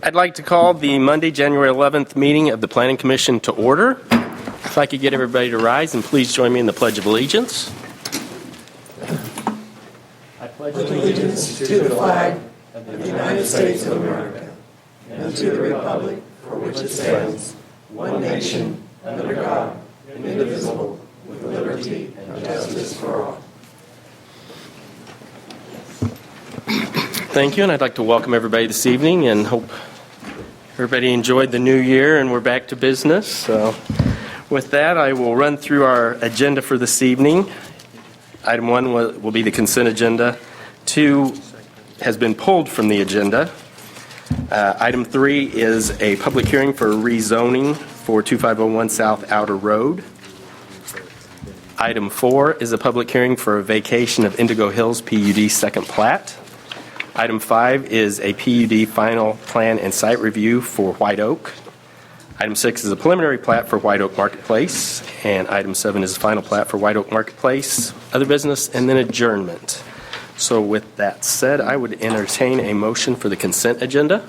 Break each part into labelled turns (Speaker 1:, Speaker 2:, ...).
Speaker 1: I'd like to call the Monday, January 11th meeting of the Planning Commission to order. If I could get everybody to rise and please join me in the Pledge of Allegiance. I pledge
Speaker 2: allegiance to the flag of the United States of America and to the republic for which it stands, one nation, under God, indivisible, with liberty and justice for all.
Speaker 1: Thank you, and I'd like to welcome everybody this evening and hope everybody enjoyed the new year and we're back to business. So with that, I will run through our agenda for this evening. Item 1 will be the consent agenda. 2 has been pulled from the agenda. Item 3 is a public hearing for rezoning for 2501 South Outer Road. Item 4 is a public hearing for a vacation of Indigo Hills PUD second plat. Item 5 is a PUD final plan and site review for White Oak. Item 6 is a preliminary plat for White Oak Marketplace. And item 7 is a final plat for White Oak Marketplace, other business, and then adjournment. So with that said, I would entertain a motion for the consent agenda.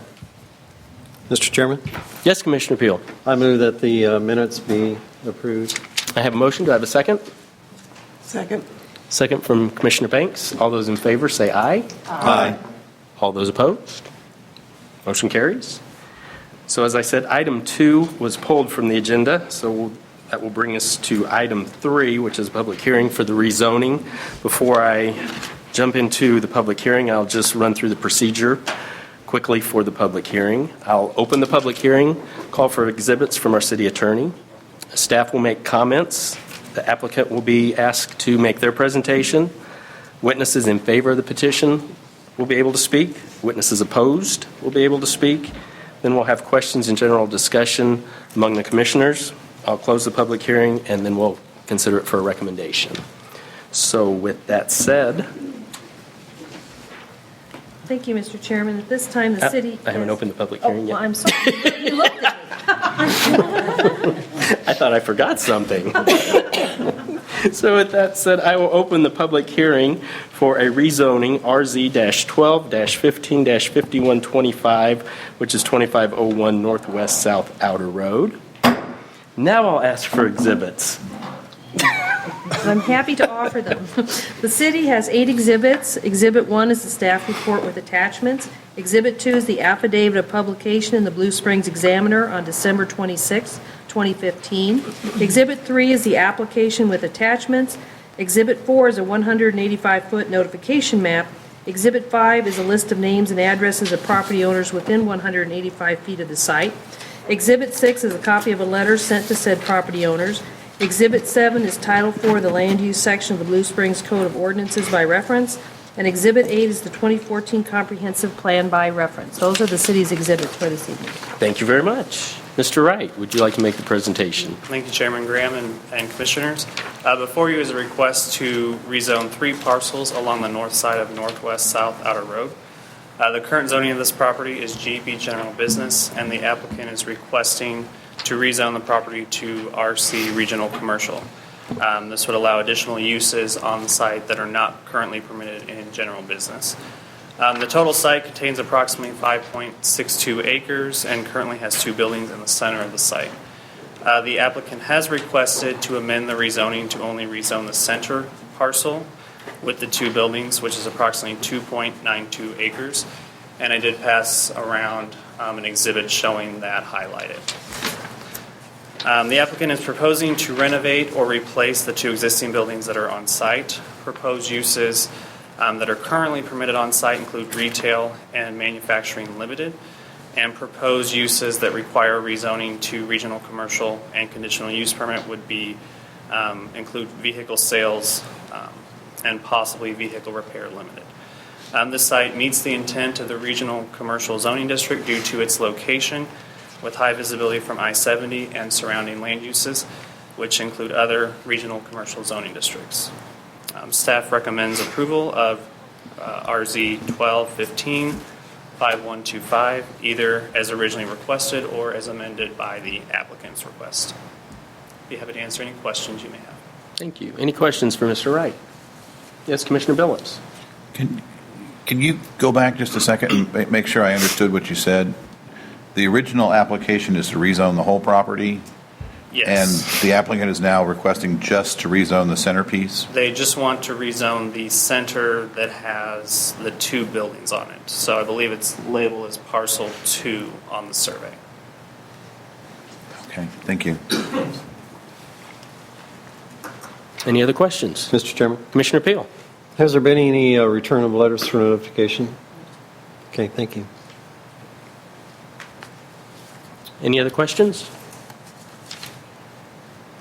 Speaker 3: Mr. Chairman,
Speaker 1: Yes, Commissioner Peel.
Speaker 3: I move that the minutes be approved.
Speaker 1: I have a motion. Do I have a second?
Speaker 2: Second.
Speaker 1: Second from Commissioner Banks. All those in favor say aye.
Speaker 3: Aye.
Speaker 1: All those opposed? Motion carries. So as I said, item 2 was pulled from the agenda, so that will bring us to item 3, which is a public hearing for the rezoning. Before I jump into the public hearing, I'll just run through the procedure quickly for the public hearing. I'll open the public hearing, call for exhibits from our city attorney. Staff will make comments. The applicant will be asked to make their presentation. Witnesses in favor of the petition will be able to speak. Witnesses opposed will be able to speak. Then we'll have questions and general discussion among the commissioners. I'll close the public hearing, and then we'll consider it for a recommendation. So with that said...
Speaker 4: Thank you, Mr. Chairman. At this time, the city...
Speaker 1: I haven't opened the public hearing yet.
Speaker 4: Oh, well, I'm sorry. You looked at me.
Speaker 1: I thought I forgot something. So with that said, I will open the public hearing for a rezoning RZ-12-15-5125, which is 2501 Northwest South Outer Road. Now I'll ask for exhibits.
Speaker 4: I'm happy to offer them. The city has 8 exhibits. Exhibit 1 is the staff report with attachments. Exhibit 2 is the affidavit of publication in the Blue Springs Examiner on December 26, 2015. Exhibit 3 is the application with attachments. Exhibit 4 is a 185-foot notification map. Exhibit 5 is a list of names and addresses of property owners within 185 feet of the site. Exhibit 6 is a copy of a letter sent to said property owners. Exhibit 7 is Title 4 of the Land Use section of the Blue Springs Code of Ordinances by reference. And Exhibit 8 is the 2014 Comprehensive Plan by reference. Those are the city's exhibits for this evening.
Speaker 1: Thank you very much. Mr. Wright, would you like to make the presentation?
Speaker 5: Thank you, Chairman Graham and Commissioners. Before you is a request to rezone 3 parcels along the north side of Northwest South Outer Road. The current zoning of this property is GB General Business, and the applicant is requesting to rezone the property to RC Regional Commercial. This would allow additional uses on the site that are not currently permitted in general business. The total site contains approximately 5.62 acres and currently has 2 buildings in the center of the site. The applicant has requested to amend the rezoning to only rezone the center parcel with the 2 buildings, which is approximately 2.92 acres. And I did pass around an exhibit showing that highlighted. The applicant is proposing to renovate or replace the 2 existing buildings that are on site. Proposed uses that are currently permitted on site include retail and manufacturing limited, and proposed uses that require rezoning to regional commercial and conditional use permit would be include vehicle sales and possibly vehicle repair limited. This site meets the intent of the regional commercial zoning district due to its location with high visibility from I-70 and surrounding land uses, which include other regional commercial zoning districts. Staff recommends approval of RZ 12-15-5125, either as originally requested or as amended by the applicant's request. Be happy to answer any questions you may have.
Speaker 1: Thank you. Any questions for Mr. Wright? Yes, Commissioner Billups.
Speaker 6: Can you go back just a second and make sure I understood what you said? the original application is to rezone the whole property,
Speaker 5: Yes.
Speaker 6: and the applicant is now requesting just to rezone the centerpiece?
Speaker 5: They just want to rezone the center that has the 2 buildings on it. So I believe it's labeled as parcel 2 on the survey.
Speaker 6: Okay, thank you.
Speaker 1: Any other questions?
Speaker 3: Mr. Chairman,
Speaker 1: Commissioner Peel?
Speaker 3: has there been any return of letters for notification? Okay, thank you.
Speaker 1: Any other questions?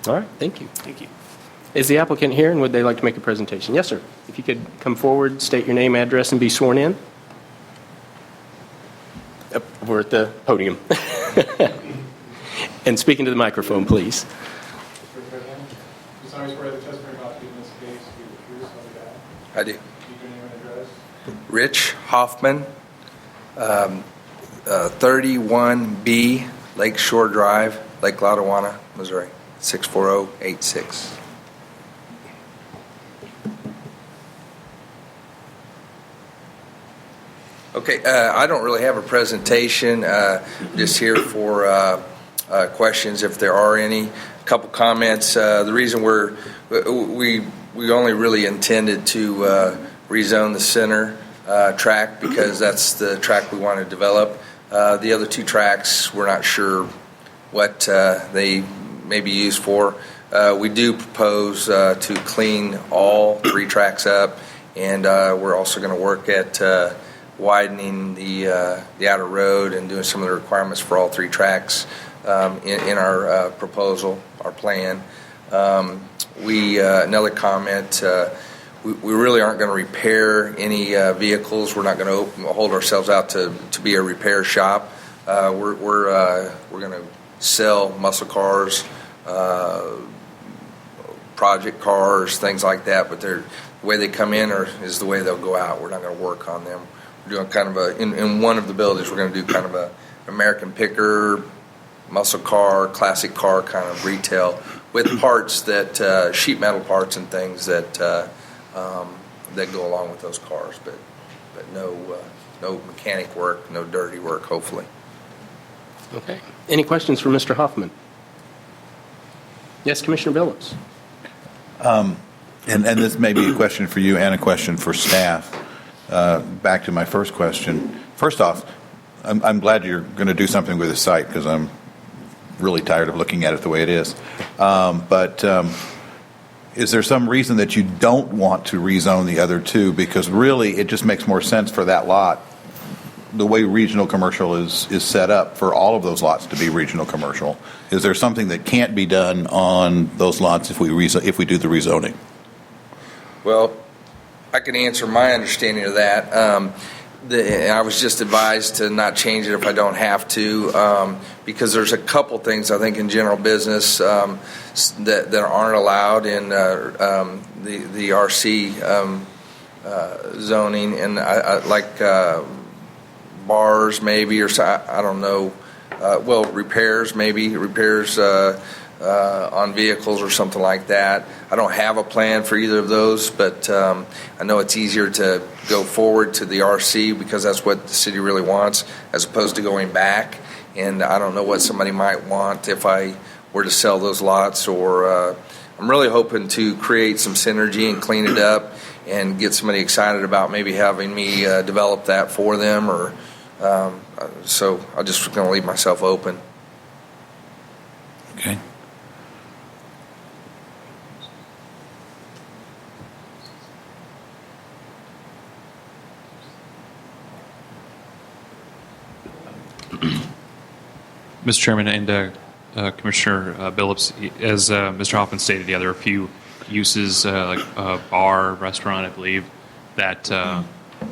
Speaker 1: All right, thank you.
Speaker 5: Thank you.
Speaker 1: Is the applicant here, and would they like to make a presentation? Yes, sir. If you could come forward, state your name, address, and be sworn in. Yep, we're at the podium. And speak into the microphone, please.
Speaker 7: Mr. President, you solemnly swear the testimony about to give in this case to be the truth, so help you God.
Speaker 2: I do.
Speaker 7: Keep your name and address.
Speaker 2: Rich Hoffman, 31B Lake Shore Drive, Lake Lotawana, Missouri, 64086. Okay, I don't really have a presentation, just here for questions if there are any. A couple comments. The reason we only really intended to rezone the center track because that's the track we want to develop. The other 2 tracks, we're not sure what they may be used for. We do propose to clean all 3 tracks up, and we're also going to work at widening the outer road and doing some of the requirements for all 3 tracks in our proposal, our plan. Another comment, we really aren't going to repair any vehicles. We're not going to hold ourselves out to be a repair shop. We're going to sell muscle cars, project cars, things like that, but the way they come in is the way they'll go out. We're not going to work on them. We're doing kind of in one of the buildings, we're going to do kind of a American picker, muscle car, classic car kind of retail with parts that, sheet metal parts and things that go along with those cars, but no mechanic work, no dirty work, hopefully.
Speaker 1: Okay. Any questions for Mr. Hoffman? Yes, Commissioner Billups.
Speaker 6: And this may be a question for you and a question for staff. Back to my first question. First off, I'm glad you're going to do something with the site because I'm really tired of looking at it the way it is. But is there some reason that you don't want to rezone the other 2? Because really, it just makes more sense for that lot, the way regional commercial is set up, for all of those lots to be regional commercial. Is there something that can't be done on those lots if we do the rezoning?
Speaker 2: Well, I can answer my understanding of that. I was just advised to not change it if I don't have to, because there's a couple things I think in general business that aren't allowed in the RC zoning, and I like bars maybe, or I don't know. Repairs on vehicles or something like that. I don't have a plan for either of those, but I know it's easier to go forward to the RC because that's what the city really wants, as opposed to going back. And I don't know what somebody might want if I were to sell those lots, or I'm really hoping to create some synergy and clean it up and get somebody excited about maybe having me develop that for them, or so I'm just going to leave myself open.
Speaker 6: Okay.
Speaker 8: Mr. Chairman and Commissioner Billups, as Mr. Hoffman stated, there are a few uses like a bar, restaurant, I believe, that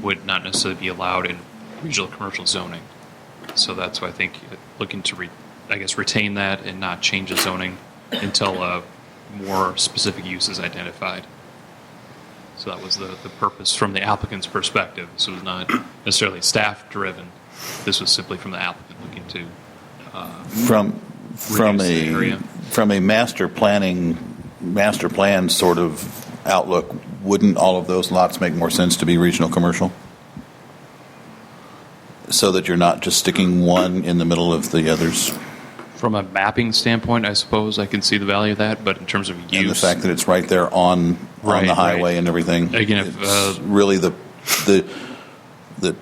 Speaker 8: would not necessarily be allowed in regional commercial zoning. So that's why I think looking to, retain that and not change the zoning until more specific use is identified. So that was the purpose from the applicant's perspective. This was not necessarily staff-driven. This was simply from the applicant looking to
Speaker 6: from a master plan sort of outlook. Wouldn't all of those lots make more sense to be regional commercial? so that you're not just sticking one in the middle of the others?
Speaker 8: From a mapping standpoint, I suppose I can see the value of that, but in terms of use.
Speaker 6: And the fact that it's right there on
Speaker 8: Right,
Speaker 6: the highway
Speaker 8: right.
Speaker 6: and everything.
Speaker 8: Again, if,
Speaker 6: it's really the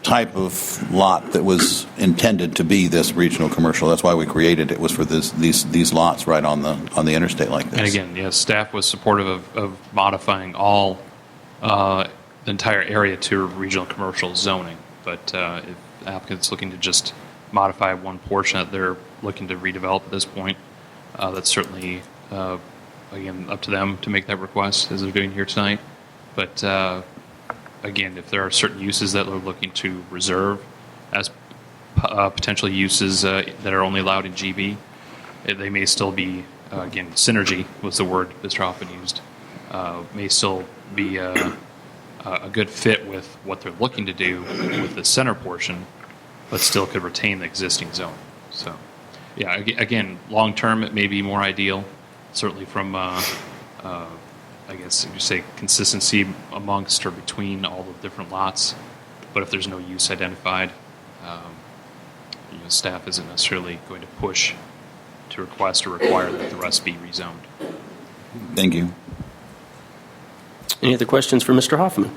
Speaker 6: type of lot that was intended to be this regional commercial. That's why we created it, was for these lots right on the interstate like this.
Speaker 8: And again, yes, staff was supportive of modifying all, the entire area to regional commercial zoning. But if the applicant's looking to just modify one portion that they're looking to redevelop at this point, that's certainly, again, up to them to make that request, as they're doing here tonight. But again, if there are certain uses that we're looking to reserve as potential uses that are only allowed in GB, they may still be, again, synergy was the word Mr. Hoffman used, may still be a good fit with what they're looking to do with the center portion, but still could retain the existing zone. So, yeah, again, long term, it may be more ideal, certainly from, I guess you say, consistency amongst or between all the different lots. But if there's no use identified, staff isn't necessarily going to push to request or require that the rest be rezoned.
Speaker 6: Thank you.
Speaker 1: Any other questions for Mr. Hoffman?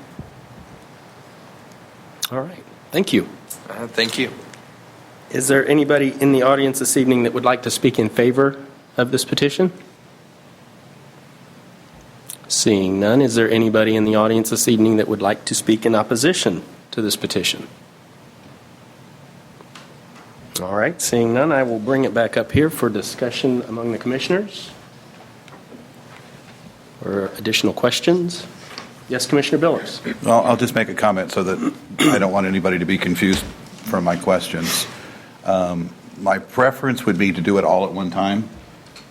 Speaker 1: All right, thank you.
Speaker 2: Thank you.
Speaker 1: Is there anybody in the audience this evening that would like to speak in favor of this petition? Seeing none, is there anybody in the audience this evening that would like to speak in opposition to this petition? All right, seeing none, I will bring it back up here for discussion among the commissioners. Or additional questions? Yes, Commissioner Billups.
Speaker 6: I'll just make a comment so that I don't want anybody to be confused from my questions. My preference would be to do it all at one time,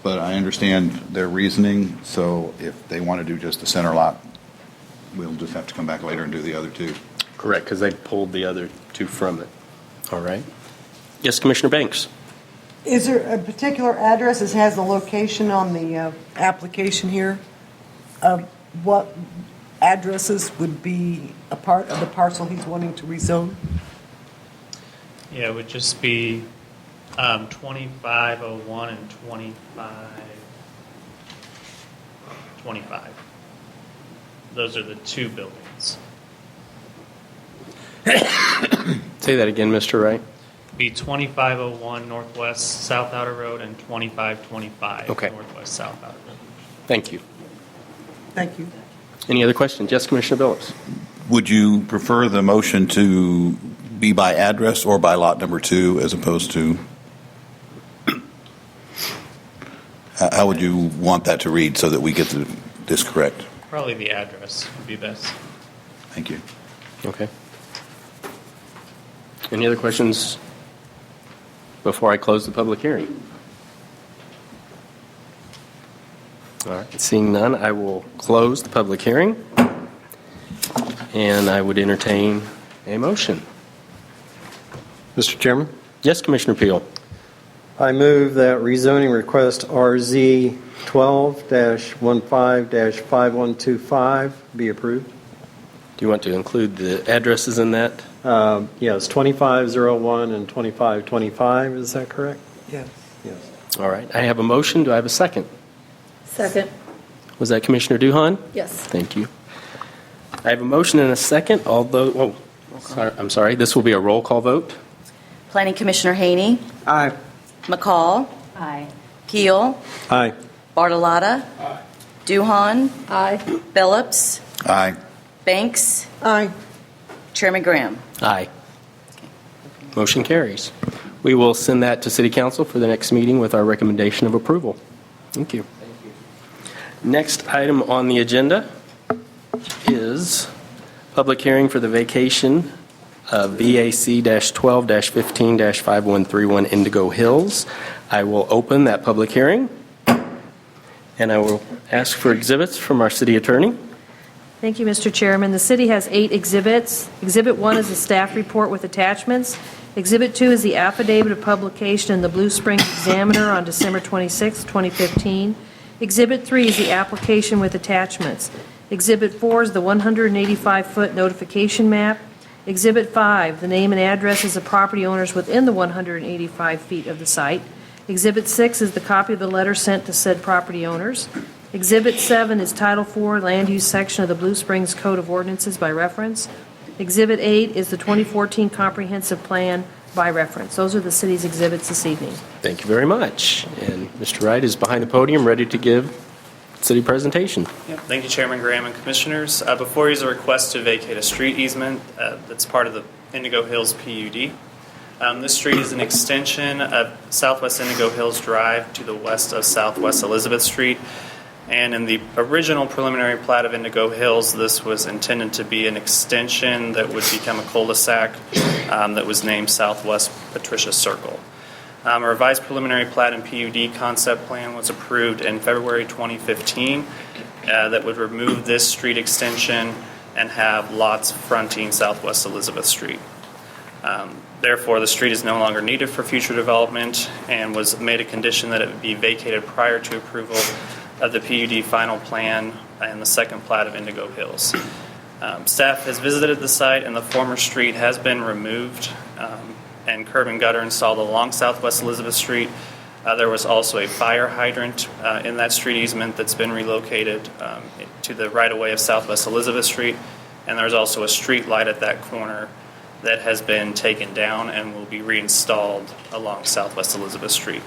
Speaker 6: but I understand their reasoning, so if they want to do just the center lot, we'll just have to come back later and do the other two.
Speaker 1: Correct, because they pulled the other two from it. All right. Yes, Commissioner Banks.
Speaker 9: Is there a particular address that has the location on the application here of what addresses would be a part of the parcel he's wanting to rezone?
Speaker 5: Yeah, it would just be 2501 and 2525. Those are the two buildings.
Speaker 1: Say that again, Mr. Wright.
Speaker 5: Be 2501 Northwest South Outer Road and 2525
Speaker 1: Okay.
Speaker 5: Northwest South Outer Road.
Speaker 1: Thank you.
Speaker 9: Thank you.
Speaker 1: Any other questions? Yes, Commissioner Billups.
Speaker 6: Would you prefer the motion to be by address or by lot number 2 as opposed to? How would you want that to read so that we get this correct?
Speaker 5: Probably the address would be best.
Speaker 6: Thank you.
Speaker 1: Okay. Any other questions before I close the public hearing? All right, seeing none, I will close the public hearing, and I would entertain a motion.
Speaker 3: Mr. Chairman,
Speaker 1: Yes, Commissioner Peel.
Speaker 3: I move that rezoning request RZ 12-15-5125 be approved.
Speaker 1: Do you want to include the addresses in that?
Speaker 3: Yes, 2501 and 2525, is that correct?
Speaker 9: Yes.
Speaker 3: Yes.
Speaker 1: All right, I have a motion. Do I have a second?
Speaker 4: Second.
Speaker 1: Was that Commissioner Duhan?
Speaker 4: Yes.
Speaker 1: Thank you. I have a motion and a second, although, I'm sorry, this will be a roll call vote.
Speaker 10: Planning Commissioner Haney.
Speaker 9: Aye.
Speaker 10: McCall.
Speaker 4: Aye.
Speaker 10: Keel.
Speaker 3: Aye.
Speaker 10: Bartolotta. Duhan.
Speaker 4: Aye.
Speaker 10: Billups.
Speaker 6: Aye.
Speaker 10: Banks.
Speaker 9: Aye.
Speaker 10: Chairman Graham.
Speaker 1: Aye. Motion carries. We will send that to City Council for the next meeting with our recommendation of approval. Thank you. Next item on the agenda is public hearing for the vacation of VAC-12-15-5131 Indigo Hills. I will open that public hearing, and I will ask for exhibits from our city attorney.
Speaker 4: Thank you, Mr. Chairman. The city has 8 exhibits. Exhibit 1 is a staff report with attachments. Exhibit 2 is the affidavit of publication in the Blue Springs Examiner on December 26, 2015. Exhibit 3 is the application with attachments. Exhibit 4 is the 185-foot notification map. Exhibit 5, the name and addresses of property owners within the 185 feet of the site. Exhibit 6 is the copy of the letter sent to said property owners. Exhibit 7 is Title IV Land Use section of the Blue Springs Code of Ordinances by reference. Exhibit 8 is the 2014 Comprehensive Plan by reference. Those are the city's exhibits this evening.
Speaker 1: Thank you very much. And Mr. Wright is behind the podium, ready to give city presentation.
Speaker 5: Thank you, Chairman Graham and Commissioners. Before you is a request to vacate a street easement that's part of the Indigo Hills PUD. This street is an extension of Southwest Indigo Hills Drive to the west of Southwest Elizabeth Street. And in the original preliminary plat of Indigo Hills, this was intended to be an extension that would become a cul-de-sac that was named Southwest Patricia Circle. A revised preliminary plat and PUD concept plan was approved in February 2015 that would remove this street extension and have lots fronting Southwest Elizabeth Street. Therefore, the street is no longer needed for future development and was made a condition that it would be vacated prior to approval of the PUD final plan and the second plat of Indigo Hills. Staff has visited the site and the former street has been removed and curb and gutter installed along Southwest Elizabeth Street. There was also a fire hydrant in that street easement that's been relocated to the right-of-way of Southwest Elizabeth Street, and there's also a street light at that corner that has been taken down and will be reinstalled along Southwest Elizabeth Street.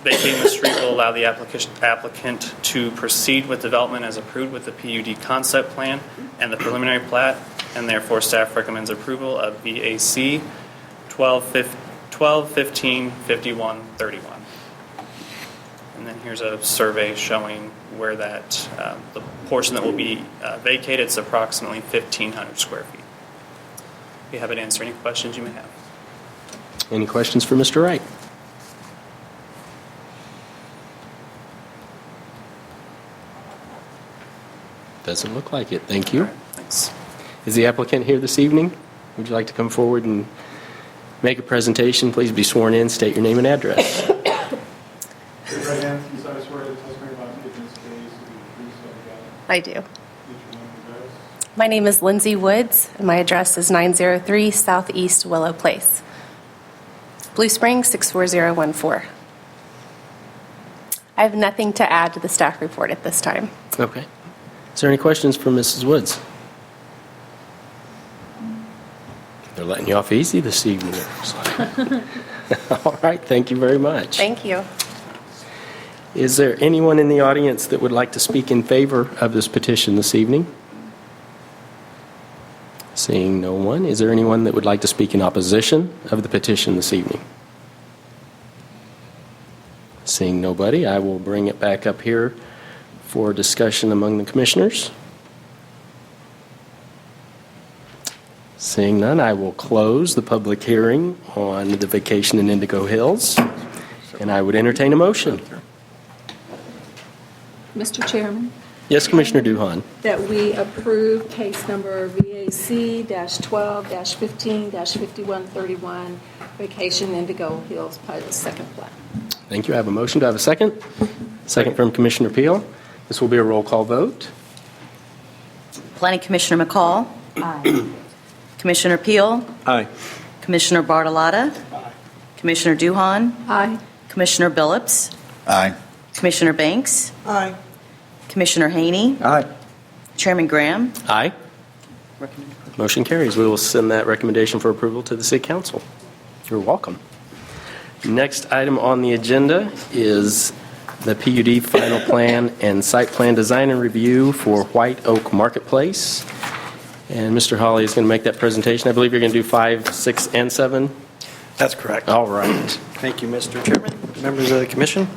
Speaker 5: Vacating the street will allow the applicant to proceed with development as approved with the PUD concept plan and the preliminary plat, and therefore staff recommends approval of VAC 12-15-51-31. And then here's a survey showing where that the portion that will be vacated is approximately 1,500 square feet. Be happy to answer any questions you may have.
Speaker 1: Any questions for Mr. Wright? Doesn't look like it. Thank you.
Speaker 5: Thanks.
Speaker 1: Is the applicant here this evening? Would you like to come forward and make a presentation? Please be sworn in. State your name and address.
Speaker 7: Raise your right hand. You solemnly swear that the testimony about to give in this case will be the truth, so help you God.
Speaker 11: I do.
Speaker 7: State your name and address.
Speaker 11: My name is Lindsay Woods, and my address is 903 Southeast Willow Place, Blue Springs 64014. I have nothing to add to the staff report at this time.
Speaker 1: Okay. Is there any questions for Mrs. Woods? They're letting you off easy this evening. All right. Thank you very much.
Speaker 11: Thank you.
Speaker 1: Is there anyone in the audience that would like to speak in favor of this petition this evening? Seeing no one, is there anyone that would like to speak in opposition of the petition this evening? Seeing nobody, I will bring it back up here for discussion among the commissioners. Seeing none, I will close the public hearing on the vacation in Indigo Hills, and I would entertain a motion.
Speaker 12: Mr. Chairman,
Speaker 1: Yes, Commissioner Duhan.
Speaker 12: that we approve case number VAC-12-15-5131, Vacation Indigo Hills, Pilot Second Plat.
Speaker 1: Thank you. I have a motion. Do I have a second? Second from Commissioner Peel. This will be a roll call vote.
Speaker 10: Planning Commissioner McCall.
Speaker 12: Aye.
Speaker 10: Commissioner Peel.
Speaker 3: Aye.
Speaker 10: Commissioner Bartolotta. Commissioner Duhan.
Speaker 12: Aye.
Speaker 10: Commissioner Billups.
Speaker 6: Aye.
Speaker 10: Commissioner Banks.
Speaker 9: Aye.
Speaker 10: Commissioner Haney.
Speaker 3: Aye.
Speaker 10: Chairman Graham.
Speaker 1: Aye. Motion carries. We will send that recommendation for approval to the City Council. You're welcome. Next item on the agenda is the PUD final plan and site plan design and review for White Oak Marketplace. And Mr. Hawley is going to make that presentation. I believe you're going to do 5, 6, and 7.
Speaker 13: That's correct.
Speaker 1: All right.
Speaker 13: Thank you, Mr. Chairman, members of the commission.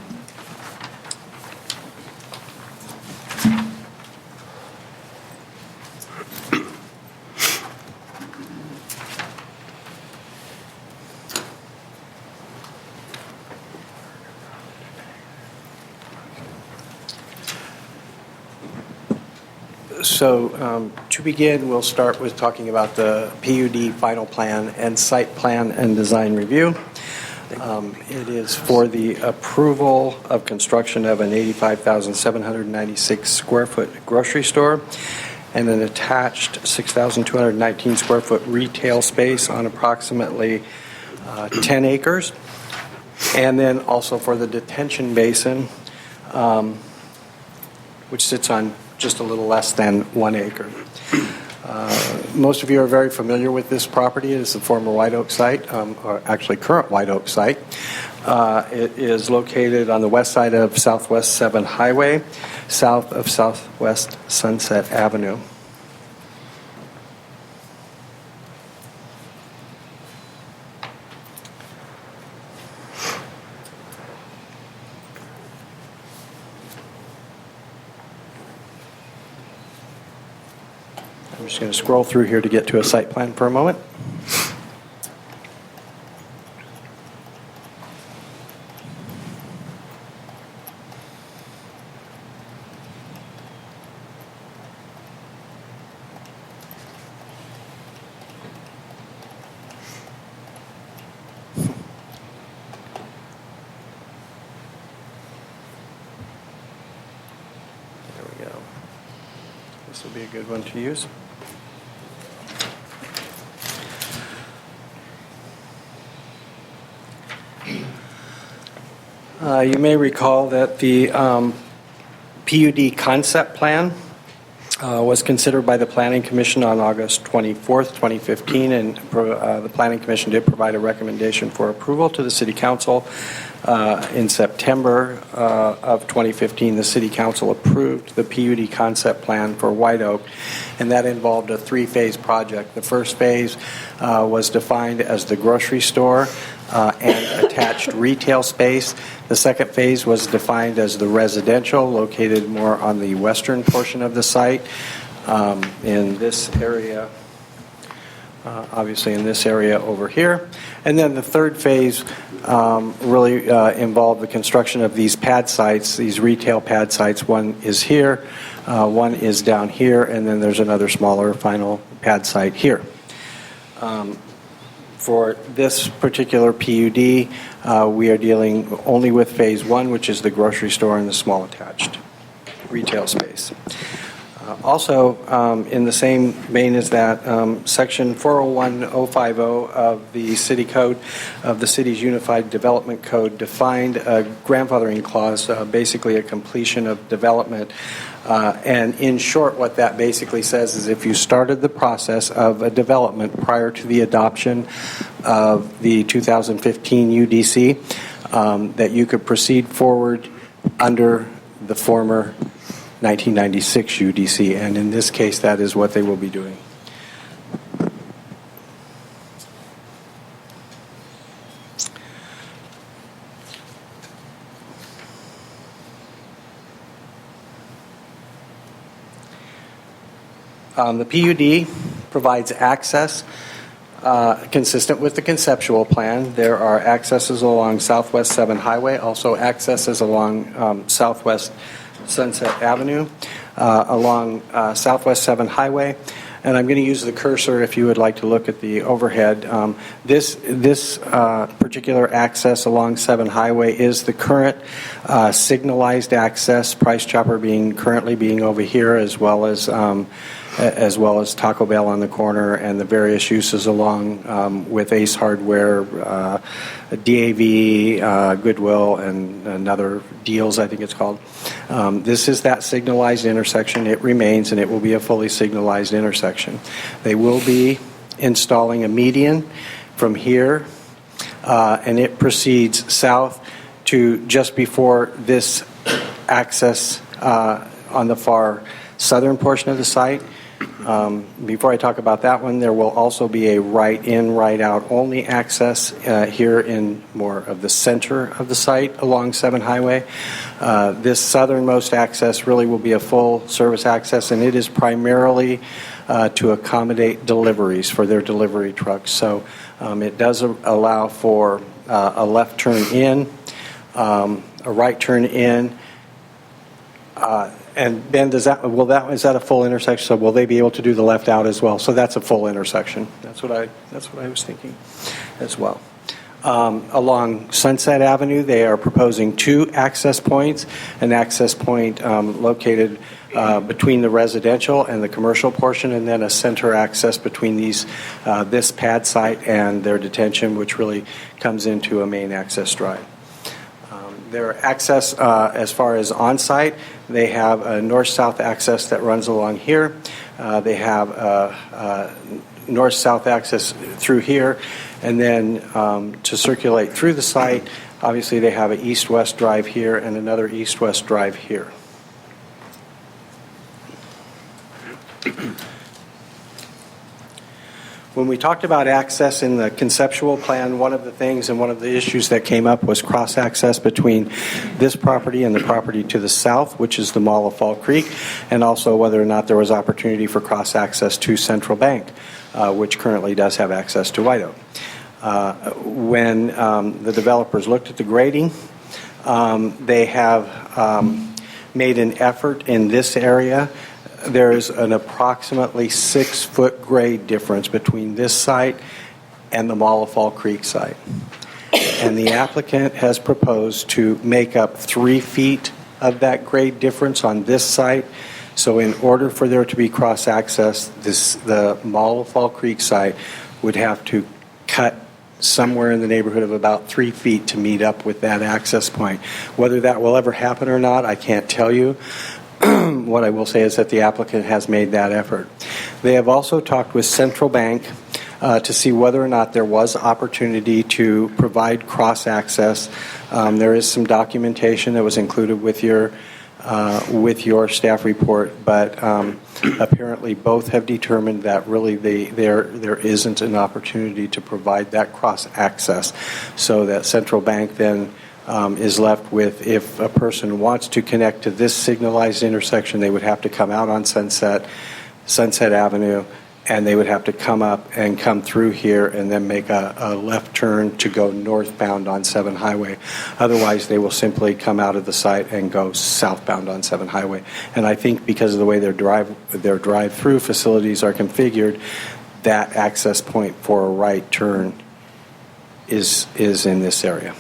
Speaker 13: So to begin, we'll start with talking about the PUD final plan and site plan and design review. It is for the approval of construction of an 85,796 square foot grocery store and an attached 6,219 square foot retail space on approximately 10 acres. And then also for the detention basin, which sits on just a little less than 1 acre. Most of you are very familiar with this property. It is the former White Oak site, or actually current White Oak site. It is located on the west side of Southwest 7 Highway, south of Southwest Sunset Avenue. I'm just going to scroll through here to get to a site plan for a moment. There we go. This will be a good one to use. You may recall that the PUD concept plan was considered by the Planning Commission on August 24th, 2015, and the Planning Commission did provide a recommendation for approval to the City Council. In September of 2015, the City Council approved the PUD concept plan for White Oak, and that involved a three-phase project. The first phase was defined as the grocery store and attached retail space. The second phase was defined as the residential, located more on the western portion of the site. In this area, obviously in this area over here. And then the third phase really involved the construction of these pad sites, these retail pad sites. One is here, one is down here, and then there's another smaller final pad site here. For this particular PUD, we are dealing only with phase one, which is the grocery store and the small attached retail space. Also, in the same vein as that, Section 401050 of the City Code, of the City's Unified Development Code, defined a grandfathering clause, basically a completion of development. And in short, what that basically says is if you started the process of a development prior to the adoption of the 2015 UDC, that you could proceed forward under the former 1996 UDC, and in this case, that is what they will be doing. The PUD provides access consistent with the conceptual plan. There are accesses along Southwest 7 Highway, also accesses along Southwest Sunset Avenue, along Southwest 7 Highway. And I'm going to use the cursor if you would like to look at the overhead. This particular access along 7 Highway is the current signalized access, Price Chopper currently being over here, as well as Taco Bell on the corner, and the various uses along with Ace Hardware, DAV, Goodwill, and another Deals, I think it's called. This is that signalized intersection. It remains, and it will be a fully signalized intersection. They will be installing a median from here, and it proceeds south to just before this access on the far southern portion of the site. Before I talk about that one, there will also be a right-in, right-out only access here in more of the center of the site along 7 Highway. This southernmost access really will be a full service access, and it is primarily to accommodate deliveries for their delivery trucks. So it does allow for a left turn in, a right turn in, and Ben, is that a full intersection? So will they be able to do the left out as well? So that's a full intersection. That's what I was thinking as well. Along Sunset Avenue, they are proposing 2 access points, an access point located between the residential and the commercial portion, and then a center access between this pad site and their detention, which really comes into a main access drive. Their access, as far as on-site, they have a north-south access that runs along here. They have north-south access through here, and then to circulate through the site, obviously they have an east-west drive here and another east-west drive here. When we talked about access in the conceptual plan, one of the things and one of the issues that came up was cross-access between this property and the property to the south, which is the Mall of Fall Creek, and also whether or not there was opportunity for cross-access to Central Bank, which currently does have access to White Oak. When the developers looked at the grading, they have made an effort in this area. There's an approximately 6-foot grade difference between this site and the Mall of Fall Creek site. And the applicant has proposed to make up 3 feet of that grade difference on this site. So in order for there to be cross-access, the Mall of Fall Creek site would have to cut somewhere in the neighborhood of about 3 feet to meet up with that access point. Whether that will ever happen or not, I can't tell you. What I will say is that the applicant has made that effort. They have also talked with Central Bank to see whether or not there was opportunity to provide cross-access. There is some documentation that was included with your staff report, but apparently both have determined that really there isn't an opportunity to provide that cross-access, so that Central Bank then is left with, if a person wants to connect to this signalized intersection, they would have to come out on Sunset Avenue, and they would have to come up and come through here and then make a left turn to go northbound on 7 Highway. Otherwise, they will simply come out of the site and go southbound on 7 Highway. And I think because of the way their drive-through facilities are configured, that access point for a right turn is in this area.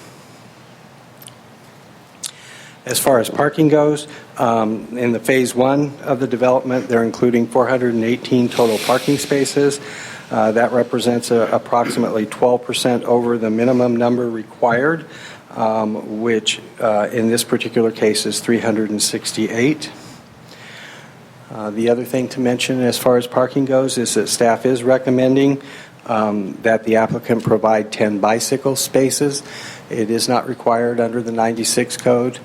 Speaker 13: As far as parking goes, in the phase 1 of the development, they're including 418 total parking spaces. That represents approximately 12% over the minimum number required, which in this particular case is 368. The other thing to mention as far as parking goes is that staff is recommending that the applicant provide 10 bicycle spaces. It is not required under the 96 code.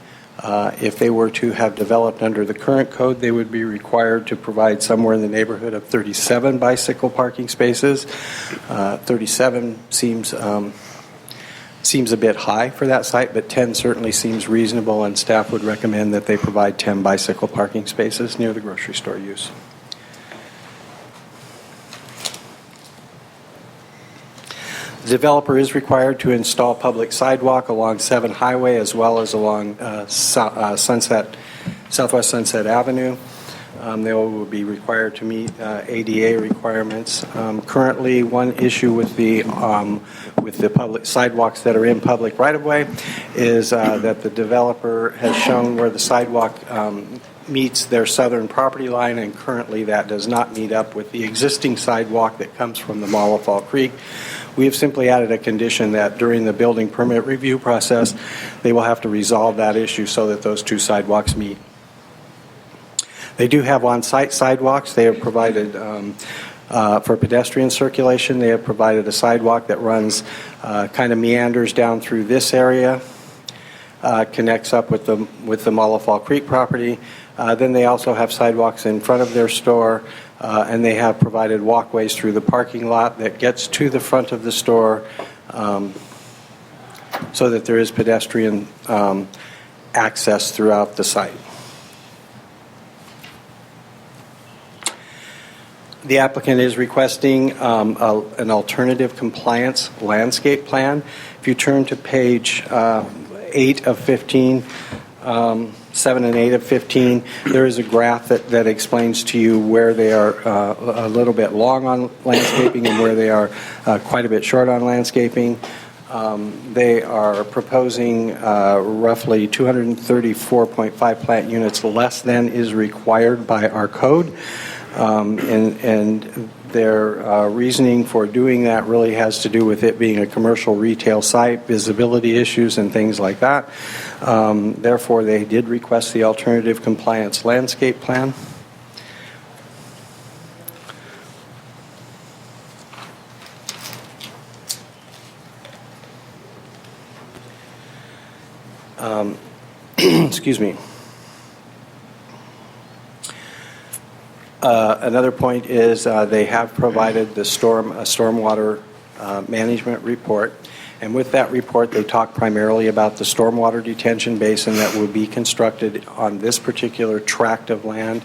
Speaker 13: If they were to have developed under the current code, they would be required to provide somewhere in the neighborhood of 37 bicycle parking spaces. 37 seems a bit high for that site, but 10 certainly seems reasonable, and staff would recommend that they provide 10 bicycle parking spaces near the grocery store use. The developer is required to install public sidewalk along 7 Highway as well as along Southwest Sunset Avenue. They will be required to meet ADA requirements. Currently, one issue with the public sidewalks that are in public right-of-way is that the developer has shown where the sidewalk meets their southern property line, and currently that does not meet up with the existing sidewalk that comes from the Mall of Fall Creek. We have simply added a condition that during the building permit review process, they will have to resolve that issue so that those 2 sidewalks meet. They do have on-site sidewalks. They have provided, for pedestrian circulation, they have provided a sidewalk that runs, kind of meanders down through this area, connects up with the Mall of Fall Creek property. Then they also have sidewalks in front of their store, and they have provided walkways through the parking lot that gets to the front of the store, so that there is pedestrian access throughout the site. The applicant is requesting an alternative compliance landscape plan. If you turn to page 8 of 15, 7 and 8 of 15, there is a graph that explains to you where they are a little bit long on landscaping and where they are quite a bit short on landscaping. They are proposing roughly 234.5 plant units less than is required by our code. And their reasoning for doing that really has to do with it being a commercial retail site, visibility issues and things like that. Therefore, they did request the alternative compliance landscape plan. Excuse me. Another point is they have provided the stormwater management report. And with that report, they talk primarily about the stormwater detention basin that will be constructed on this particular tract of land.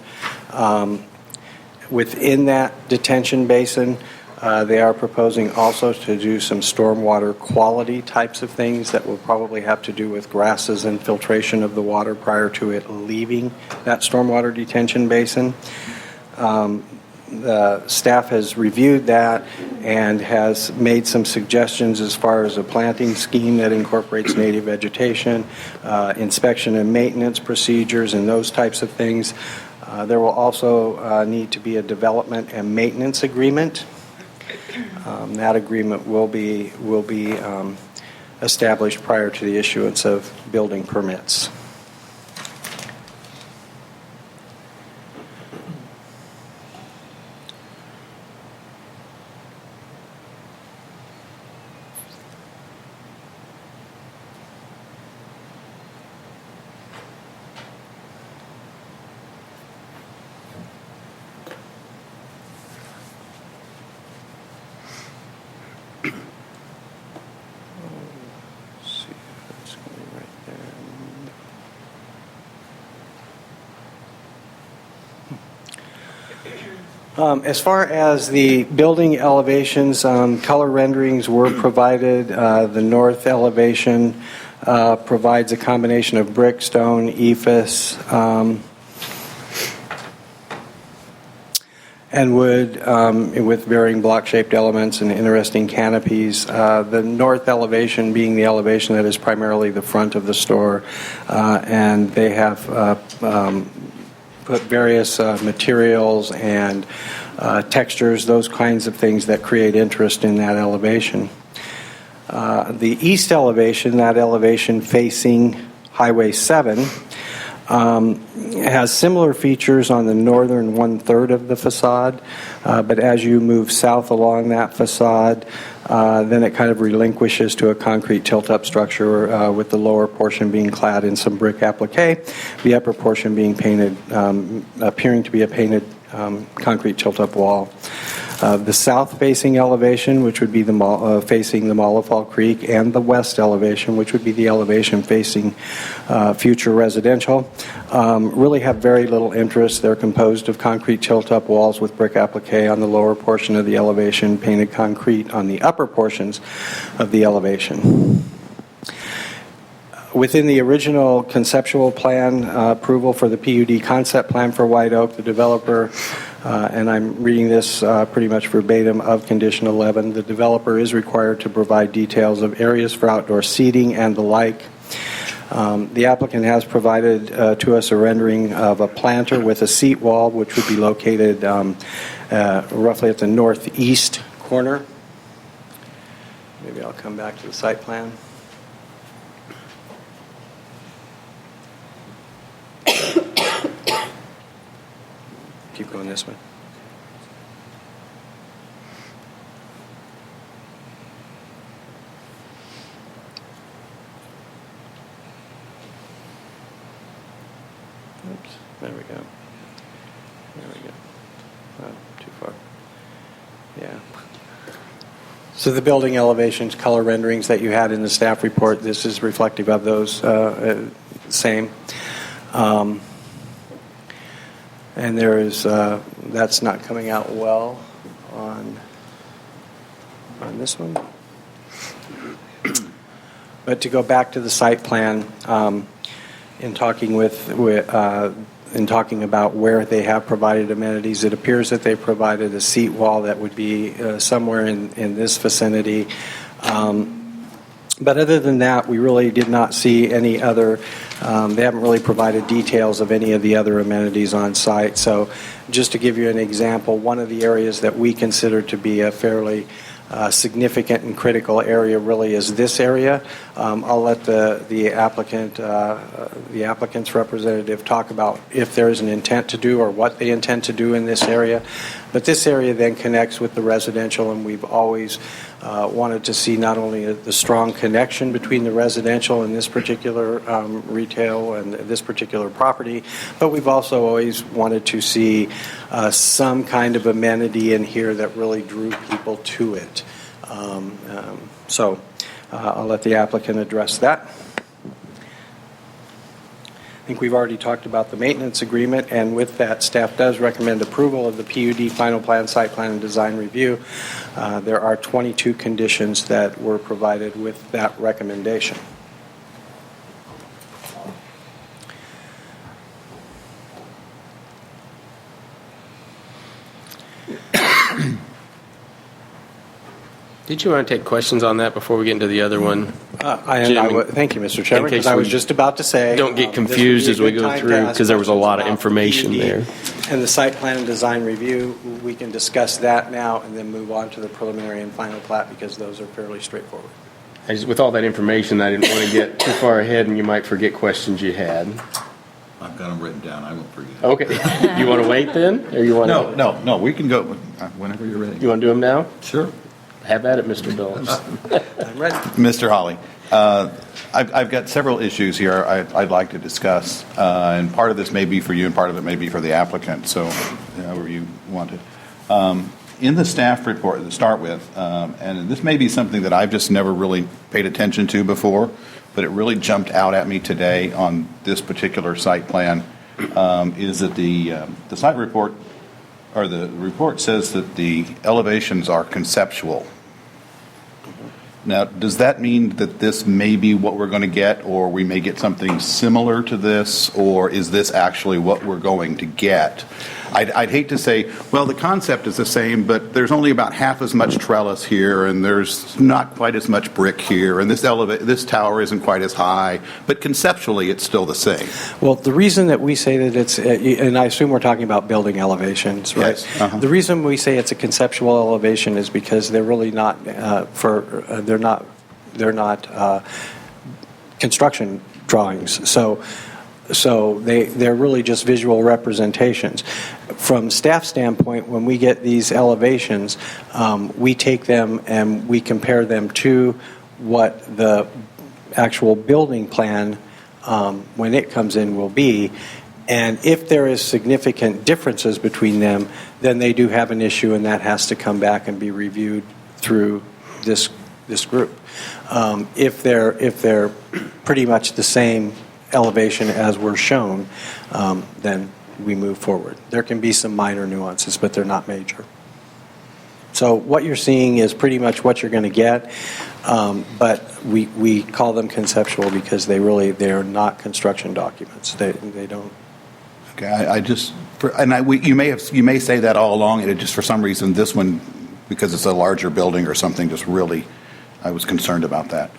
Speaker 13: Within that detention basin, they are proposing also to do some stormwater quality types of things that will probably have to do with grasses and filtration of the water prior to it leaving that stormwater detention basin. The staff has reviewed that and has made some suggestions as far as a planting scheme that incorporates native vegetation, inspection and maintenance procedures, and those types of things. There will also need to be a development and maintenance agreement. That agreement will be established prior to the issuance of building permits. As far as the building elevations, color renderings were provided. The north elevation provides a combination of brick, stone, ephes, and wood with varying block-shaped elements and interesting canopies. The north elevation being the elevation that is primarily the front of the store, and they have put various materials and textures, those kinds of things that create interest in that elevation. The east elevation, that elevation facing Highway 7, has similar features on the northern one-third of the facade, but as you move south along that facade, then it kind of relinquishes to a concrete tilt-up structure with the lower portion being clad in some brick applique, the upper portion being painted, appearing to be a painted concrete tilt-up wall. The south-facing elevation, which would be the facing the Mollifall Creek, and the west elevation, which would be the elevation facing future residential, really have very little interest. They're composed of concrete tilt-up walls with brick applique on the lower portion of the elevation, painted concrete on the upper portions of the elevation. Within the original conceptual plan approval for the PUD concept plan for White Oak, the developer, and I'm reading this pretty much verbatim of Condition 11, the developer is required to provide details of areas for outdoor seating and the like. The applicant has provided to us a rendering of a planter with a seat wall, which would be located roughly at the northeast corner. Maybe I'll come back to the site plan. Keep going this way. Oops, there we go. There we go. Oh, too far. Yeah. So the building elevations, color renderings that you had in the staff report, this is reflective of those same. And there is, that's not coming out well on this one. But to go back to the site plan, in talking about where they have provided amenities, it appears that they provided a seat wall that would be somewhere in this vicinity. But other than that, we really did not see any other, they haven't really provided details of any of the other amenities on site. So just to give you an example, one of the areas that we consider to be a fairly significant and critical area really is this area. I'll let the applicant's representative talk about if there is an intent to do or what they intend to do in this area. But this area then connects with the residential, and we've always wanted to see not only the strong connection between the residential and this particular retail and this particular property, but we've also always wanted to see some kind of amenity in here that really drew people to it. So I'll let the applicant address that. I think we've already talked about the maintenance agreement, and with that, staff does recommend approval of the PUD final plan, site plan, and design review. There are 22 conditions that were provided with that recommendation.
Speaker 1: Did you want to take questions on that before we get into the other one?
Speaker 13: Thank you, Mr. Chairman, because I was just about to say.
Speaker 1: Don't get confused as we go through, because there was a lot of information there.
Speaker 13: And the site plan and design review, we can discuss that now and then move on to the preliminary and final plat, because those are fairly straightforward.
Speaker 1: With all that information, I didn't want to get too far ahead and you might forget questions you had.
Speaker 6: I've got them written down. I won't forget.
Speaker 1: Okay. You want to wait then? Or you want
Speaker 6: No. We can go whenever you're ready.
Speaker 1: You want to do them now?
Speaker 6: Sure.
Speaker 1: Have at it, Mr. Billups.
Speaker 13: I'm ready.
Speaker 6: Mr. Hawley, I've got several issues here I'd like to discuss, and part of this may be for you and part of it may be for the applicant, so however you want it. In the staff report to start with, and this may be something that I've just never really paid attention to before, but it really jumped out at me today on this particular site plan, is that the site report, or the report says that the elevations are conceptual. Now, does that mean that this may be what we're going to get, or we may get something similar to this, or is this actually what we're going to get? I'd hate to say, well, the concept is the same, but there's only about half as much trellis here, and there's not quite as much brick here, and this tower isn't quite as high, but conceptually it's still the same.
Speaker 13: Well, the reason that we say that it's, and I assume we're talking about building elevations, right?
Speaker 6: Yes. Uh-huh.
Speaker 13: The reason we say it's a conceptual elevation is because they're really not they're not construction drawings. So they're really just visual representations. From staff standpoint, when we get these elevations, we take them and we compare them to what the actual building plan, when it comes in, will be. And if there is significant differences between them, then they do have an issue, and that has to come back and be reviewed through this group. If they're pretty much the same elevation as we're shown, then we move forward. There can be some minor nuances, but they're not major. So what you're seeing is pretty much what you're going to get, but we call them conceptual because they're not construction documents. They don't.
Speaker 6: Okay, you may say that all along, and it just for some reason this one, because it's a larger building or something, just really, I was concerned about that.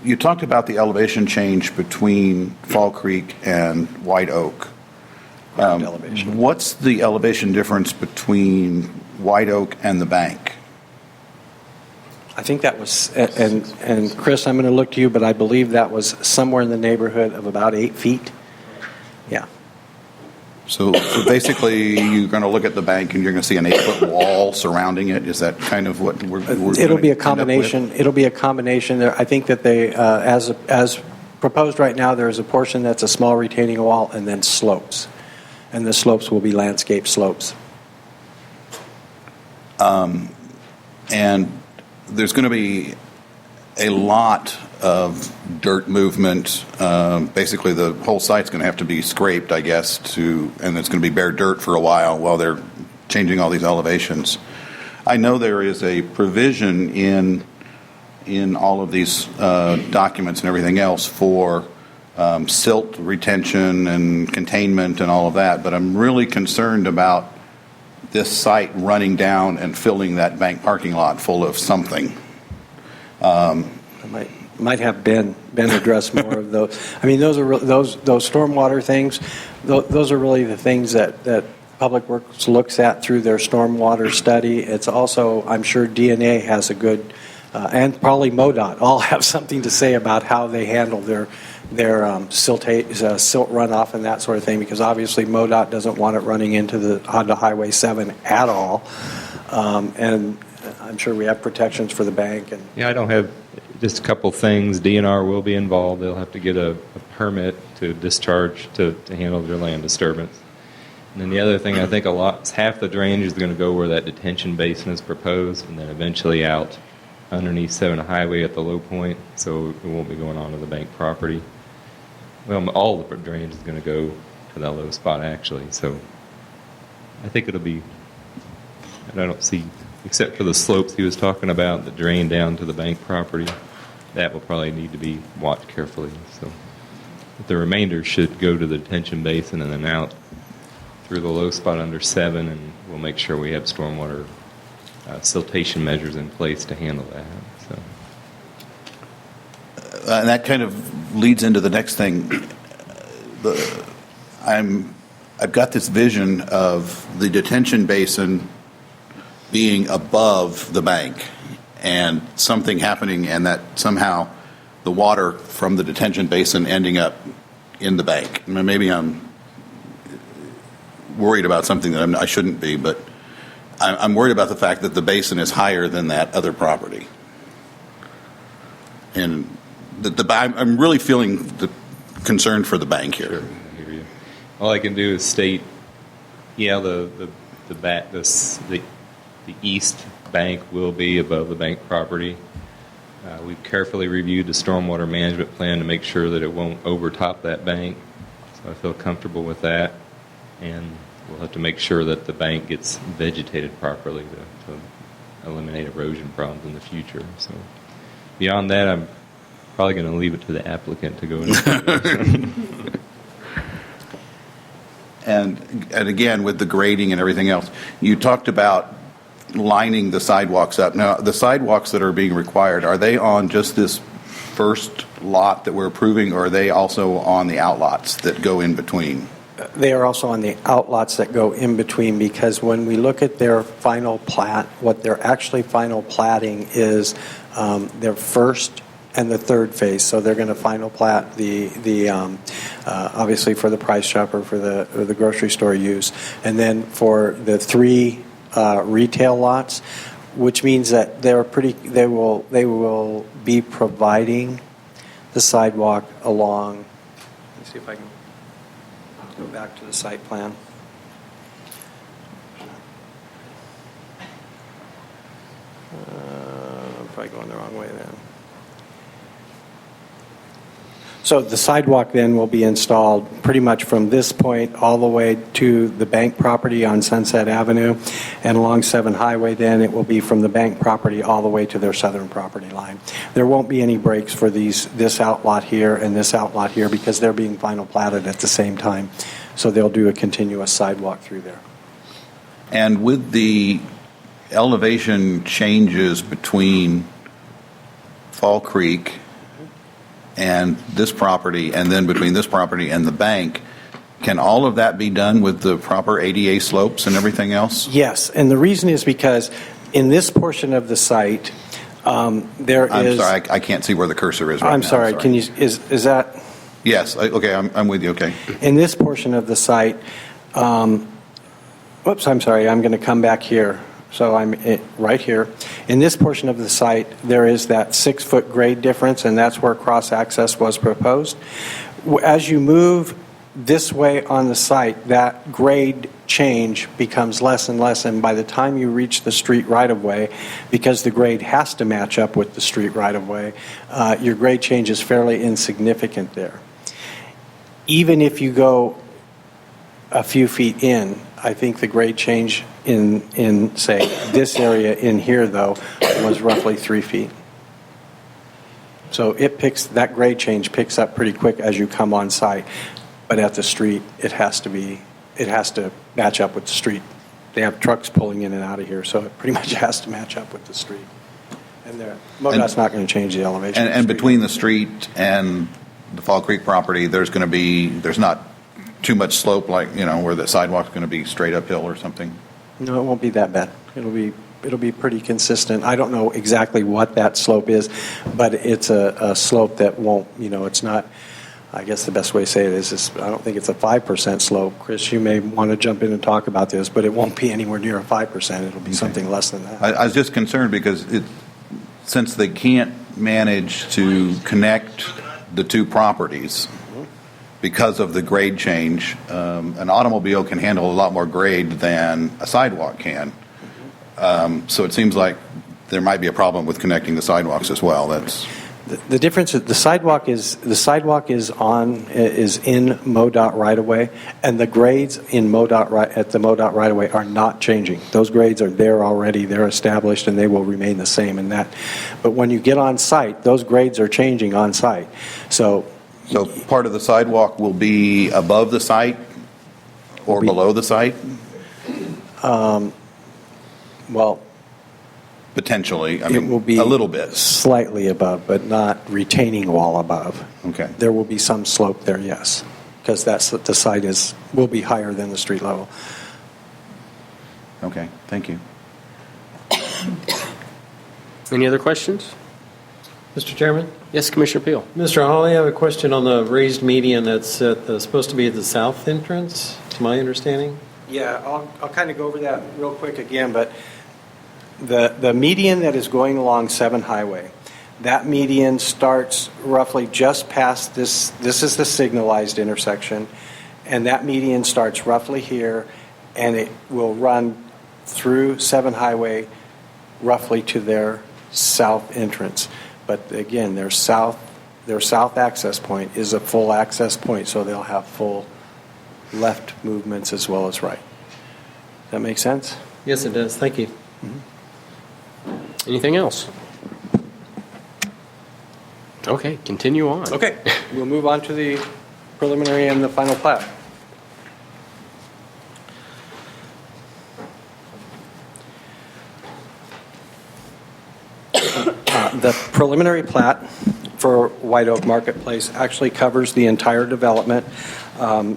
Speaker 6: You talked about the elevation change between Fall Creek and White Oak.
Speaker 13: Elevation.
Speaker 6: What's the elevation difference between White Oak and the bank?
Speaker 13: I think that was, and Chris, I'm going to look to you, but I believe that was somewhere in the neighborhood of about 8 feet. Yeah.
Speaker 6: So basically, you're going to look at the bank and you're going to see an 8-foot wall surrounding it. Is that kind of what we're
Speaker 13: It'll be a combination. It'll be a combination. I think that they, as proposed right now, there is a portion that's a small retaining wall and then slopes, and the slopes will be landscape slopes.
Speaker 6: And there's going to be a lot of dirt movement. Basically, the whole site's going to have to be scraped, I guess, and it's going to be bare dirt for a while they're changing all these elevations. I know there is a provision in all of these documents and everything else for silt retention and containment and all of that, but I'm really concerned about this site running down and filling that bank parking lot full of something.
Speaker 13: might have Ben address more of those. I mean, those are those stormwater things. Those are really the things that Public Works looks at through their stormwater study. It's also, I'm sure DNA has a good, and probably MoDOT all have something to say about how they handle their silt runoff and that sort of thing, because obviously MoDOT doesn't want it running onto Highway 7 at all. And I'm sure we have protections for the bank. And
Speaker 14: yeah, I don't have, just a couple things. DNR will be involved. They'll have to get a permit to discharge to handle their land disturbance. And then the other thing, I think half the drainage is going to go where that detention basin is proposed, and then eventually out underneath 7 Highway at the low point, so it won't be going onto the bank property. Well, all the drainage is going to go to that low spot, actually. So I think it'll be, and I don't see, except for the slopes he was talking about that drain down to the bank property, that will probably need to be watched carefully. So the remainder should go to the detention basin and then out through the low spot under 7, and we'll make sure we have stormwater siltation measures in place to handle that. So.
Speaker 6: And that kind of leads into the next thing. I've got this vision of the detention basin being above the bank and something happening, and that somehow the water from the detention basin ending up in the bank. Maybe I'm worried about something that I shouldn't be, but I'm worried about the fact that the basin is higher than that other property. And I'm really feeling concerned for the bank here.
Speaker 14: Sure, I hear you. All I can do is state, yeah, the east bank will be above the bank property. We've carefully reviewed the stormwater management plan to make sure that it won't overtop that bank. So I feel comfortable with that. And we'll have to make sure that the bank gets vegetated properly to eliminate erosion problems in the future. So beyond that, I'm probably going to leave it to the applicant to go into.
Speaker 6: And again, with the grading and everything else, you talked about lining the sidewalks up. Now, the sidewalks that are being required, are they on just this first lot that we're approving, or are they also on the outlots that go in between?
Speaker 13: They are also on the outlots that go in between, because when we look at their final plat, what they're actually final platting is their first and the third phase. So they're going to final plat the obviously for the Price Chopper, for the grocery store use, and then for the 3 retail lots, which means that they will be providing the sidewalk along. Let's see if I can go back to the site plan. I'm probably going the wrong way then. So the sidewalk then will be installed pretty much from this point all the way to the bank property on Sunset Avenue, and along 7 Highway then it will be from the bank property all the way to their southern property line. There won't be any breaks for this outlot here and this outlot here, because they're being final platted at the same time. So they'll do a continuous sidewalk through there.
Speaker 6: And with the elevation changes between Fall Creek and this property, and then between this property and the bank, can all of that be done with the proper ADA slopes and everything else?
Speaker 13: Yes, and the reason is because in this portion of the site, I'm sorry,
Speaker 6: I can't see where the cursor is right now.
Speaker 13: I'm sorry. Can you? Is that?
Speaker 6: Yes. Okay. I'm with you. Okay.
Speaker 13: In this portion of the site, whoops. I'm sorry. I'm going to come back here. So I'm right here. In this portion of the site, there is that 6-foot grade difference, and that's where cross-access was proposed. As you move this way on the site, that grade change becomes less and less, and by the time you reach the street right-of-way, because the grade has to match up with the street right-of-way, your grade change is fairly insignificant there. Even if you go a few feet in, I think the grade change in say this area in here though was roughly 3 feet. So that grade change picks up pretty quick as you come on site, but at the street it has to match up with the street. They have trucks pulling in and out of here, so it pretty much has to match up with the street. And MoDOT's not going to change the elevation.
Speaker 6: And between the street and the Fall Creek property, there's not too much slope, like, where the sidewalk's going to be straight uphill or something?
Speaker 13: No, it won't be that bad. It'll be pretty consistent. I don't know exactly what that slope is, but it's a slope that won't, it's not, I guess the best way to say it is I don't think it's a 5% slope. Chris, you may want to jump in and talk about this, but it won't be anywhere near a 5%. It'll be something less than that.
Speaker 6: I was just concerned because since they can't manage to connect the two properties because of the grade change, an automobile can handle a lot more grade than a sidewalk can. So it seems like there might be a problem with connecting the sidewalks as well. That's
Speaker 13: the difference. The sidewalk is in MoDOT right of way, and the grades in MoDOT at the MoDOT right of way are not changing. Those grades are there already. They're established, and they will remain the same in that. But when you get on site, those grades are changing on site. So
Speaker 6: part of the sidewalk will be above the site or below the site?
Speaker 13: Well,
Speaker 6: potentially.
Speaker 13: It will be
Speaker 6: a little bit.
Speaker 13: Slightly above, but not retaining wall above.
Speaker 6: Okay.
Speaker 13: There will be some slope there, yes, because the site will be higher than the street level.
Speaker 6: Okay, thank you.
Speaker 1: Any other questions?
Speaker 3: Mr. Chairman?
Speaker 1: Yes, Commissioner Peel.
Speaker 3: Mr. Hawley, I have a question on the raised median that's supposed to be at the south entrance, to my understanding.
Speaker 13: Yeah, I'll kind of go over that real quick again, but the median that is going along 7 Highway, that median starts roughly just past this. This is the signalized intersection, and that median starts roughly here, and it will run through 7 Highway roughly to their south entrance. But again, their south access point is a full access point, so they'll have full left movements as well as right. Does that make sense?
Speaker 3: Yes, it does. Thank you.
Speaker 1: Mm-hmm. Anything else? Okay, continue on.
Speaker 13: Okay, we'll move on to the preliminary and the final plat. The preliminary plat for White Oak Marketplace actually covers the entire development.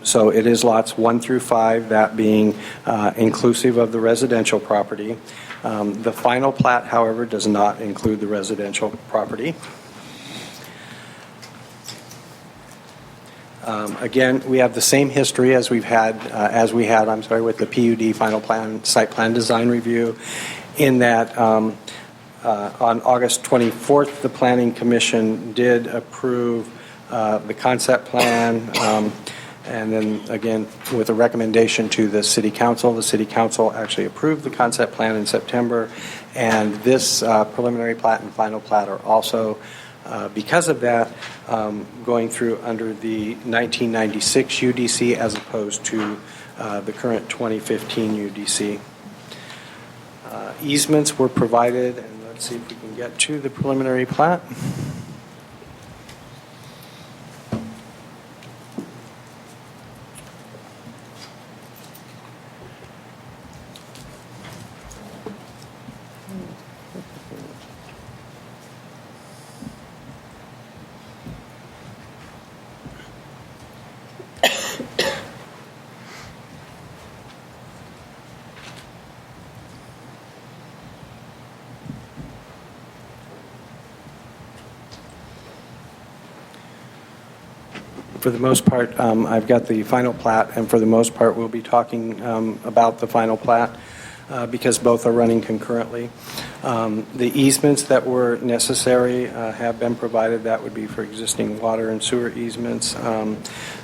Speaker 13: So it is lots 1 through 5, that being inclusive of the residential property. The final plat, however, does not include the residential property. Again, we have the same history as we had with the PUD final plan, site plan design review, in that on August 24th, the Planning Commission did approve the concept plan, and then again with a recommendation to the City Council. The City Council actually approved the concept plan in September, and this preliminary plat and final plat are also, because of that, going through under the 1996 UDC as opposed to the current 2015 UDC. Easements were provided, and let's see if we can get to the preliminary plat. For the most part, I've got the final plat, and for the most part, we'll be talking about the final plat because both are running concurrently. The easements that were necessary have been provided. That would be for existing water and sewer easements.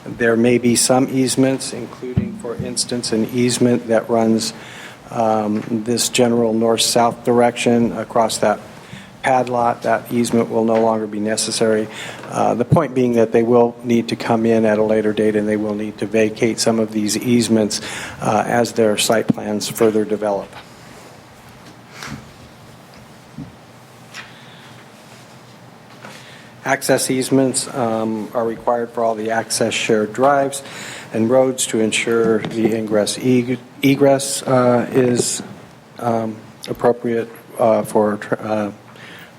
Speaker 13: There may be some easements, including, for instance, an easement that runs this general north-south direction across that pad lot. That easement will no longer be necessary. The point being that they will need to come in at a later date, and they will need to vacate some of these easements as their site plans further develop. Access easements are required for all the access shared drives and roads to ensure the ingress egress is appropriate for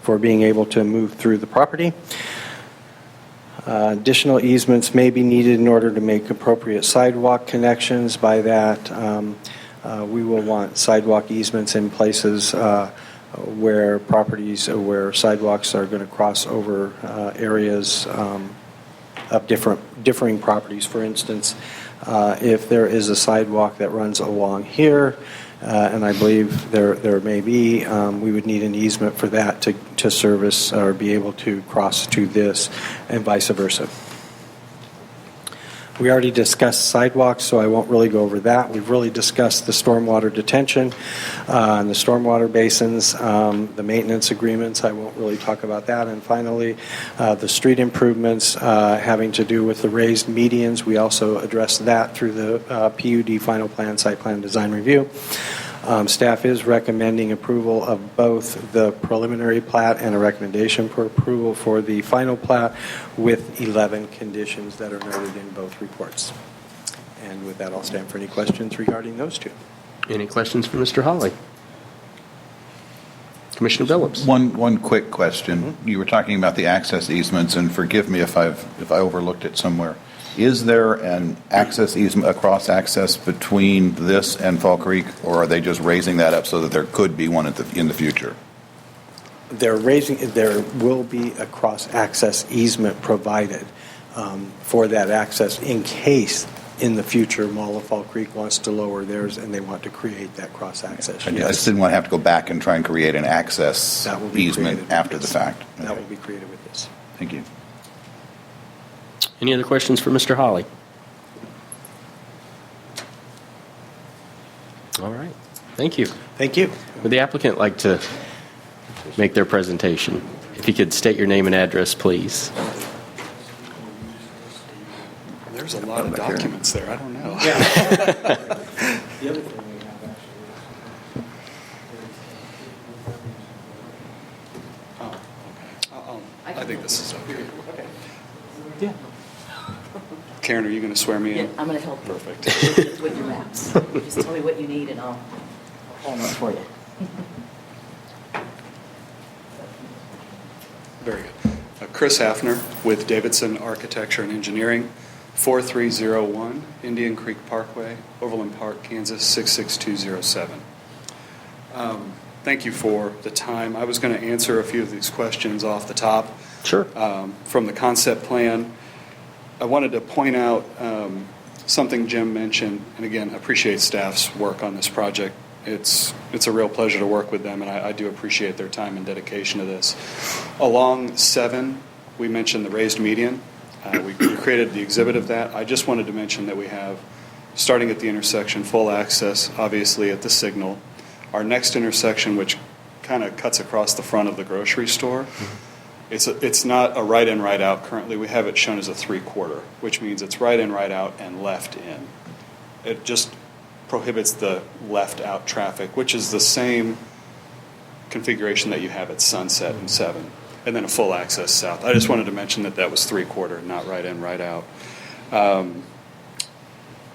Speaker 13: for being able to move through the property. Additional easements may be needed in order to make appropriate sidewalk connections. By that, we will want sidewalk easements in places where where sidewalks are going to cross over areas of differing properties. For instance, if there is a sidewalk that runs along here, and I believe there may be, we would need an easement for that to service or be able to cross to this and vice versa. We already discussed sidewalks, so I won't really go over that. We've really discussed the stormwater detention and the stormwater basins, the maintenance agreements. I won't really talk about that. And finally, the street improvements having to do with the raised medians. We also addressed that through the PUD final plan, site plan design review. Staff is recommending approval of both the preliminary plat and a recommendation for approval for the final plat with 11 conditions that are noted in both reports. And with that, I'll stand for any questions regarding those two.
Speaker 1: Any questions for Mr. Hawley? Commissioner Billups.
Speaker 6: One quick question. You were talking about the access easements, and forgive me if I overlooked it somewhere. Is there an access easement, a cross access between this and Fall Creek, or are they just raising that up so that there could be one in the future?
Speaker 13: There will be a cross access easement provided for that access in case in the future Mall of Fall Creek wants to lower theirs and they want to create that cross access.
Speaker 6: I just didn't want to have to go back and try and create an access easement after the fact.
Speaker 13: That will be created with this.
Speaker 6: Thank you.
Speaker 1: Any other questions for Mr. Hawley? All right. Thank you.
Speaker 13: Thank you.
Speaker 1: Would the applicant like to make their presentation? If you could state your name and address, please.
Speaker 15: There's a lot of documents there. I don't know.
Speaker 13: The other thing we have
Speaker 15: I think this is okay. Yeah. Karen, are you going to swear me in?
Speaker 10: Yeah, I'm going to help you.
Speaker 15: Perfect.
Speaker 10: With your maps. Just tell me what you need and I'll hold it for you.
Speaker 15: Very good. Chris Hafner with Davidson Architecture and Engineering, 4301 Indian Creek Parkway, Overland Park, Kansas 66207. Thank you for the time. I was going to answer a few of these questions off the top.
Speaker 1: Sure.
Speaker 15: From the concept plan. I wanted to point out something Jim mentioned, and again, appreciate staff's work on this project. It's a real pleasure to work with them, and I do appreciate their time and dedication to this. Along 7, we mentioned the raised median. We created the exhibit of that. I just wanted to mention that we have, starting at the intersection, full access, obviously, at the signal. Our next intersection, which kind of cuts across the front of the grocery store, it's not a right in, right out. Currently, we have it shown as a 3/4, which means it's right in, right out, and left in. It just prohibits the left out traffic, which is the same configuration that you have at Sunset and 7, and then a full access south. I just wanted to mention that was 3/4, not right in, right out.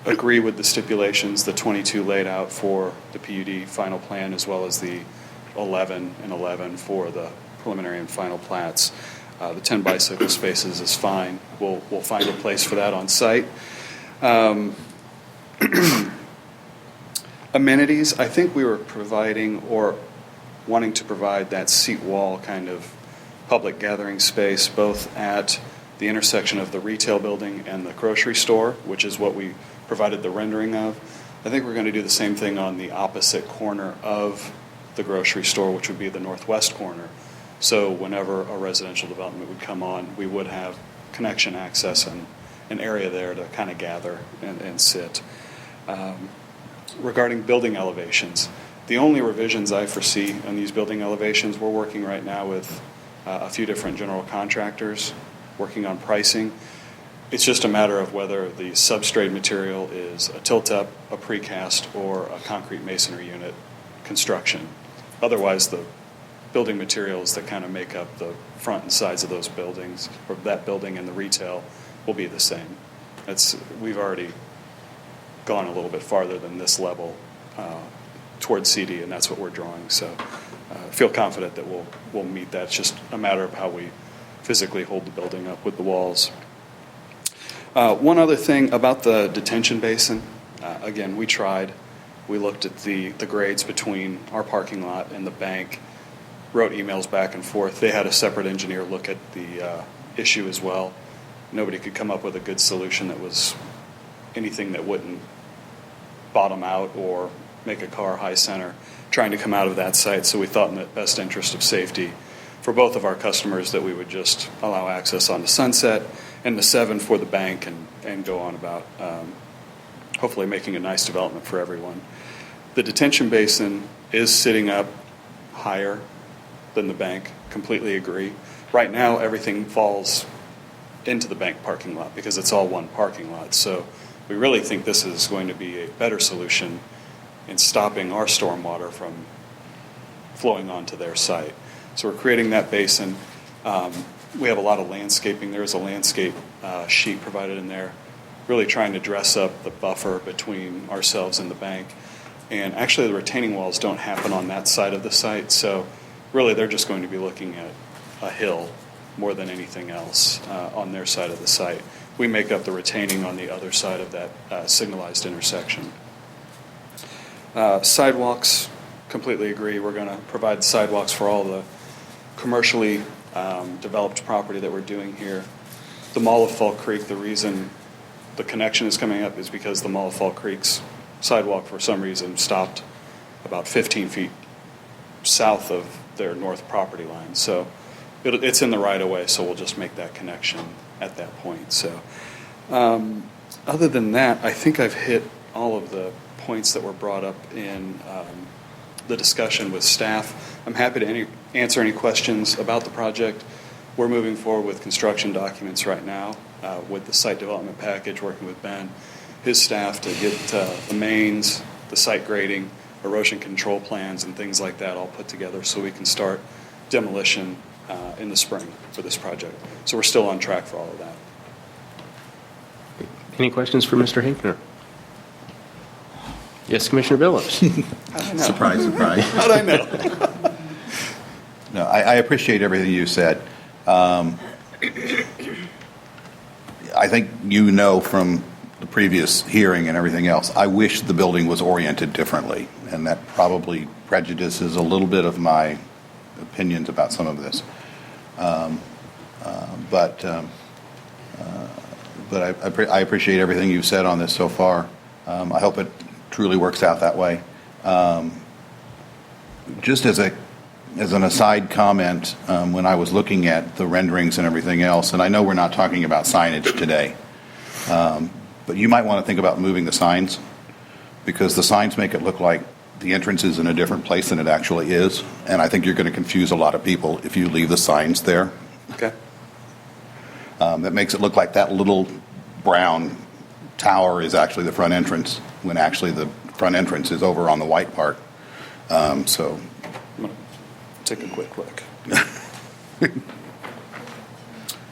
Speaker 15: Agree with the stipulations, the 22 laid out for the PUD final plan, as well as the 11 and 11 for the preliminary and final plats. The 10 bicycle spaces is fine. We'll find a place for that on site. Amenities, I think we were providing or wanting to provide that seat wall kind of public gathering space both at the intersection of the retail building and the grocery store, which is what we provided the rendering of. I think we're going to do the same thing on the opposite corner of the grocery store, which would be the northwest corner. So whenever a residential development would come on, we would have connection access and an area there to kind of gather and sit. Regarding building elevations, the only revisions I foresee on these building elevations, we're working right now with a few different general contractors working on pricing. It's just a matter of whether the substrate material is a tilt-up, a precast, or a concrete masonry unit construction. Otherwise, the building materials that kind of make up the front and sides of those buildings, or that building and the retail, will be the same. We've already gone a little bit farther than this level towards CD, and that's what we're drawing. So feel confident that we'll meet that. It's just a matter of how we physically hold the building up with the walls. One other thing about the detention basin, again, we tried. We looked at the grades between our parking lot and the bank, wrote emails back and forth. They had a separate engineer look at the issue as well. Nobody could come up with a good solution that was anything that wouldn't bottom out or make a car high center trying to come out of that site. So we thought in the best interest of safety for both of our customers that we would just allow access onto Sunset and the 7 for the bank and go on about hopefully making a nice development for everyone. The detention basin is sitting up higher than the bank, completely agree. Right now, everything falls into the bank parking lot because it's all one parking lot. So we really think this is going to be a better solution in stopping our stormwater from flowing onto their site. So we're creating that basin. We have a lot of landscaping. There is a landscape sheet provided in there, really trying to dress up the buffer between ourselves and the bank. And actually the retaining walls don't happen on that side of the site, so really they're just going to be looking at a hill more than anything else on their side of the site. We make up the retaining on the other side of that signalized intersection. Sidewalks, completely agree. We're going to provide sidewalks for all the commercially developed property that we're doing here. The Mall of Fall Creek, the reason the connection is coming up is because the Mall of Fall Creek's sidewalk for some reason stopped about 15 feet south of their north property line. So it's in the right of way, so we'll just make that connection at that point. So other than that, I think I've hit all of the points that were brought up in the discussion with staff. I'm happy to answer any questions about the project. We're moving forward with construction documents right now with the site development package, working with Ben, his staff to get the mains, the site grading, erosion control plans, and things like that all put together so we can start demolition in the spring for this project. So we're still on track for all of that.
Speaker 1: Any questions for Mr. Hinkner? Yes, Commissioner Billups.
Speaker 6: Surprise, surprise.
Speaker 15: How'd I know?
Speaker 6: No, I appreciate everything you said. I think you know from the previous hearing and everything else, I wish the building was oriented differently, and that probably prejudices a little bit of my opinions about some of this. But I appreciate everything you've said on this so far. I hope it truly works out that way. Just as an aside comment, when I was looking at the renderings and everything else, and I know we're not talking about signage today, but you might want to think about moving the signs, because the signs make it look like the entrance is in a different place than it actually is, and I think you're going to confuse a lot of people if you leave the signs there.
Speaker 15: Okay.
Speaker 6: That makes it look like that little brown tower is actually the front entrance, when actually the front entrance is over on the white part. So
Speaker 15: I'm going to take a quick look.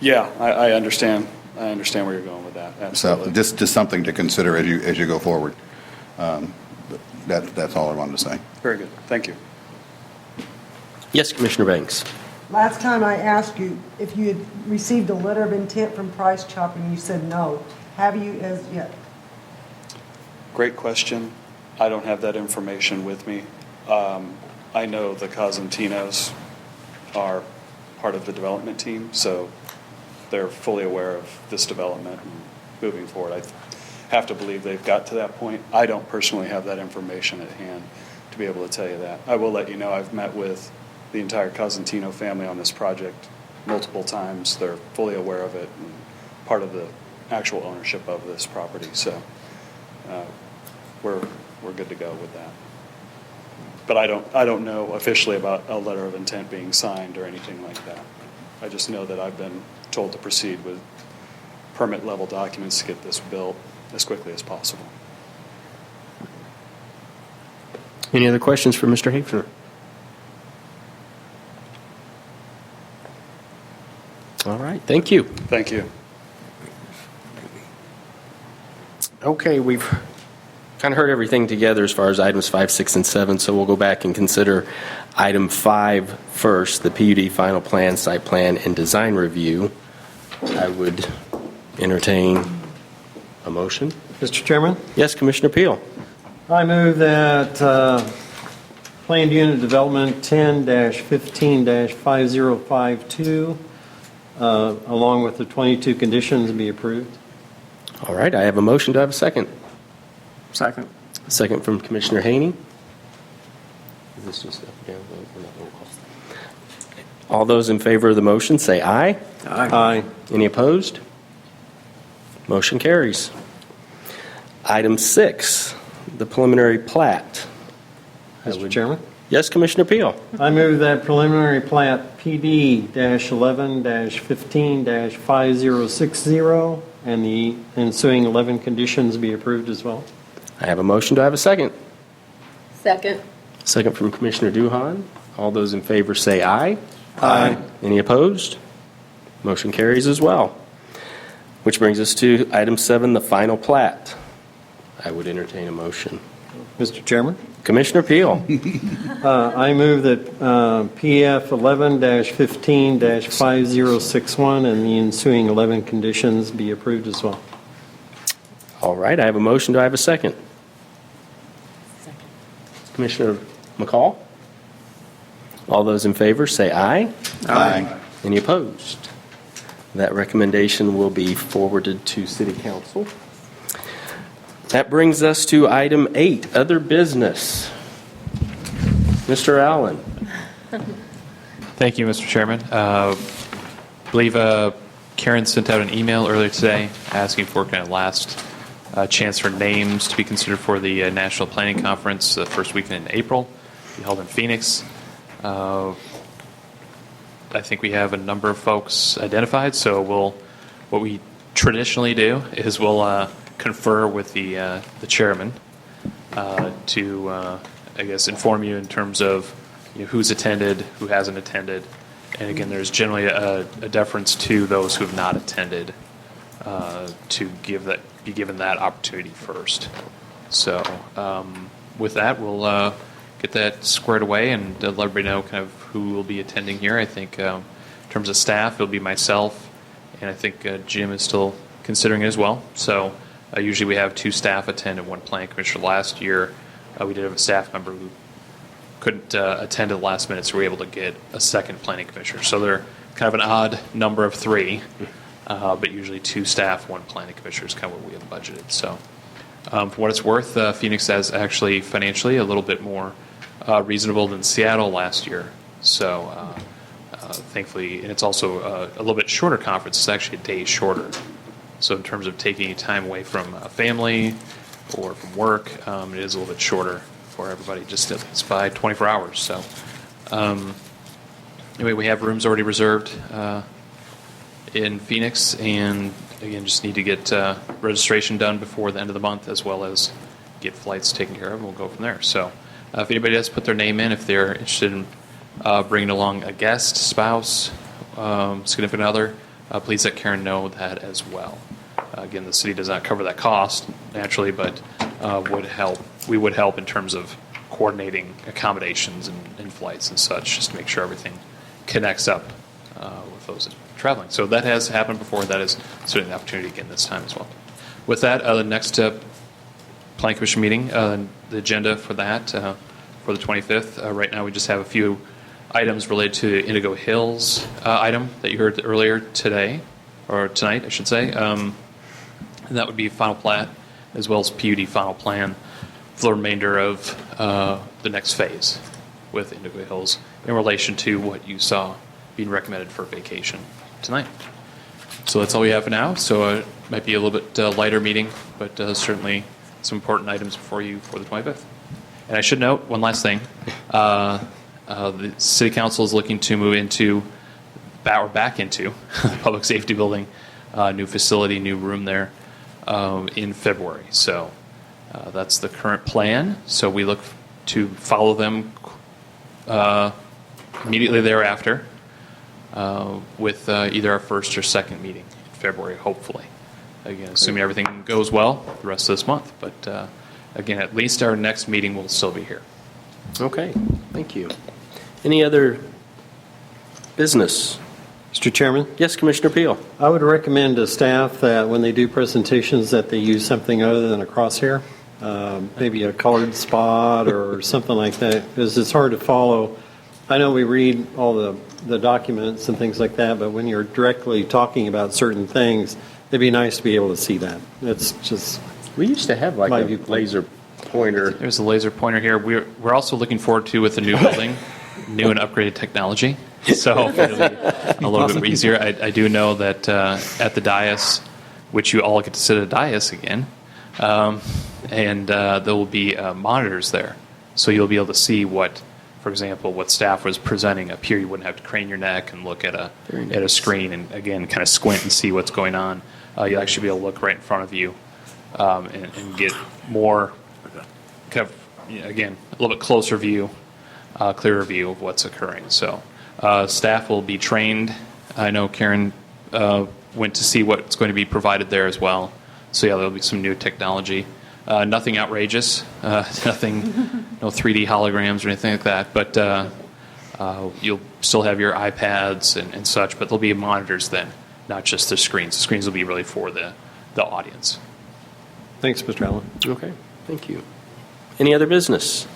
Speaker 15: Yeah, I understand. I understand where you're going with that. Absolutely.
Speaker 6: So just something to consider as you go forward. That's all I wanted to say.
Speaker 15: Very good. Thank you.
Speaker 1: Yes, Commissioner Banks.
Speaker 9: Last time I asked you if you had received a letter of intent from Price Chopper, and you said no. Have you as yet?
Speaker 15: Great question. I don't have that information with me. I know the Cosentinos are part of the development team, so they're fully aware of this development and moving forward. I have to believe they've got to that point. I don't personally have that information at hand to be able to tell you that. I will let you know I've met with the entire Cosentino family on this project multiple times. They're fully aware of it and part of the actual ownership of this property. So we're good to go with that. But I don't know officially about a letter of intent being signed or anything like that. I just know that I've been told to proceed with permit level documents to get this built as quickly as possible.
Speaker 1: Any other questions for Mr. Hafner? All right, thank you.
Speaker 15: Thank you.
Speaker 1: Okay, we've kind of heard everything together as far as items 5, 6, and 7, so we'll go back and consider item 5 first, the PUD final plan, site plan, and design review, I would entertain a motion.
Speaker 3: Mr. Chairman?
Speaker 1: Yes, Commissioner Peel.
Speaker 3: I move that planned unit development 10-15-5052, along with the 22 conditions, be approved.
Speaker 1: All right, I have a motion. Do I have a second?
Speaker 2: Second.
Speaker 1: Second from Commissioner Haney. Is this just up, down, vote, or not roll call? All those in favor of the motion say aye.
Speaker 3: Aye.
Speaker 1: Any opposed? Motion carries. Item 6, the preliminary plat.
Speaker 3: Mr. Chairman?
Speaker 1: Yes, Commissioner Peel.
Speaker 3: I move that preliminary plat PD-11-15-5060 and the ensuing 11 conditions be approved as well.
Speaker 1: I have a motion. Do I have a second?
Speaker 12: Second.
Speaker 1: Second from Commissioner Duhan. All those in favor say aye.
Speaker 3: Aye.
Speaker 1: Any opposed? Motion carries as well. Which brings us to item 7, the final plat. I would entertain a motion.
Speaker 3: Mr. Chairman?
Speaker 1: Commissioner Peel.
Speaker 3: I move that PF 11-15-5061 and the ensuing 11 conditions be approved as well.
Speaker 1: All right, I have a motion. Do I have a second?
Speaker 10: Second.
Speaker 1: Commissioner McCall? All those in favor say aye.
Speaker 6: Aye.
Speaker 1: Any opposed? That recommendation will be forwarded to City Council. That brings us to item 8, other business. Mr. Allen.
Speaker 8: Thank you, Mr. Chairman. I believe Karen sent out an email earlier today asking for kind of last chance for names to be considered for the National Planning Conference the first weekend in April, to be held in Phoenix. I think we have a number of folks identified, so what we traditionally do is we'll confer with the chairman to, I guess, inform you in terms of who's attended, who hasn't attended, and again, there's generally a deference to those who have not attended to be given that opportunity first. So with that, we'll get that squared away and let everybody know kind of who will be attending here. I think in terms of staff, it'll be myself, and I think Jim is still considering it as well. So usually we have 2 staff attend and 1 planning commissioner. Last year, we did have a staff member who couldn't attend at the last minute, so we were able to get a second planning commissioner. So they're kind of an odd number of 3, but usually 2 staff, 1 planning commissioner is kind of what we have budgeted. So for what it's worth, Phoenix has actually financially a little bit more reasonable than Seattle last year. So thankfully, and it's also a little bit shorter conference. It's actually a day shorter. So in terms of taking time away from family or from work, it is a little bit shorter for everybody, just it's by 24 hours. So anyway, we have rooms already reserved in Phoenix, and again, just need to get registration done before the end of the month, as well as get flights taken care of, and we'll go from there. So if anybody does put their name in, if they're interested in bringing along a guest, spouse, significant other, please let Karen know that as well. Again, the city does not cover that cost, naturally, but we would help in terms of coordinating accommodations and flights and such, just to make sure everything connects up with those traveling. So that has happened before. That is certainly an opportunity again this time as well. With that, the next Planning Commission meeting, the agenda for that for the 25th. Right now we just have a few items related to Indigo Hills item that you heard earlier today, or tonight, I should say. And that would be final plat, as well as PUD final plan for the remainder of the next phase with Indigo Hills in relation to what you saw being recommended for vacation tonight. So that's all we have for now. So it might be a little bit lighter meeting, but certainly some important items before you for the 25th. And I should note one last thing. The City Council is looking to move into, or back into, the Public Safety Building, new facility, new room there in February. So that's the current plan. So we look to follow them immediately thereafter with either our first or second meeting in February, hopefully. Again, assuming everything goes well the rest of this month. But again, at least our next meeting will still be here.
Speaker 1: Okay, thank you. Any other business?
Speaker 3: Mr. Chairman?
Speaker 1: Yes, Commissioner Peel.
Speaker 3: I would recommend to staff that when they do presentations that they use something other than a crosshair, maybe a colored spot or something like that, because it's hard to follow. I know we read all the documents and things like that, but when you're directly talking about certain things, it'd be nice to be able to see that. It's just
Speaker 1: We used to have like
Speaker 3: my
Speaker 1: a
Speaker 3: viewpoint.
Speaker 1: laser pointer.
Speaker 8: There's a laser pointer here. We're also looking forward to, with the new building, new and upgraded technology. So it'll be a little bit easier. I do know that at the dais, which you all get to sit at a dais again, and there will be monitors there. So you'll be able to see what, for example, what staff was presenting up here. You wouldn't have to crane your neck and look at a screen and, again, kind of squint and see what's going on. You'll actually be able to look right in front of you and get more, kind of, again, a little bit closer view, clearer view of what's occurring. So staff will be trained. I know Karen went to see what's going to be provided there as well. So yeah, there'll be some new technology. Nothing outrageous, nothing, no 3D holograms or anything like that. But you'll still have your iPads and such, but there'll be monitors then, not just the screens. The screens will be really for the audience.
Speaker 3: Thanks, Mr. Allen.
Speaker 1: Okay, thank you. Any other business?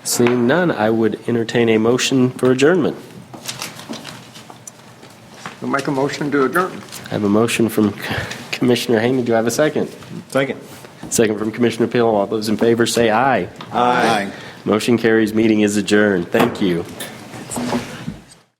Speaker 1: Seeing none, I would entertain a motion for adjournment.
Speaker 2: We'll make a motion to adjourn.
Speaker 1: I have a motion from Commissioner Haney. Do I have a second?
Speaker 3: Second.
Speaker 1: Second from Commissioner Peel. All those in favor say aye.
Speaker 6: Aye.
Speaker 1: Motion carries. Meeting is adjourned. Thank you.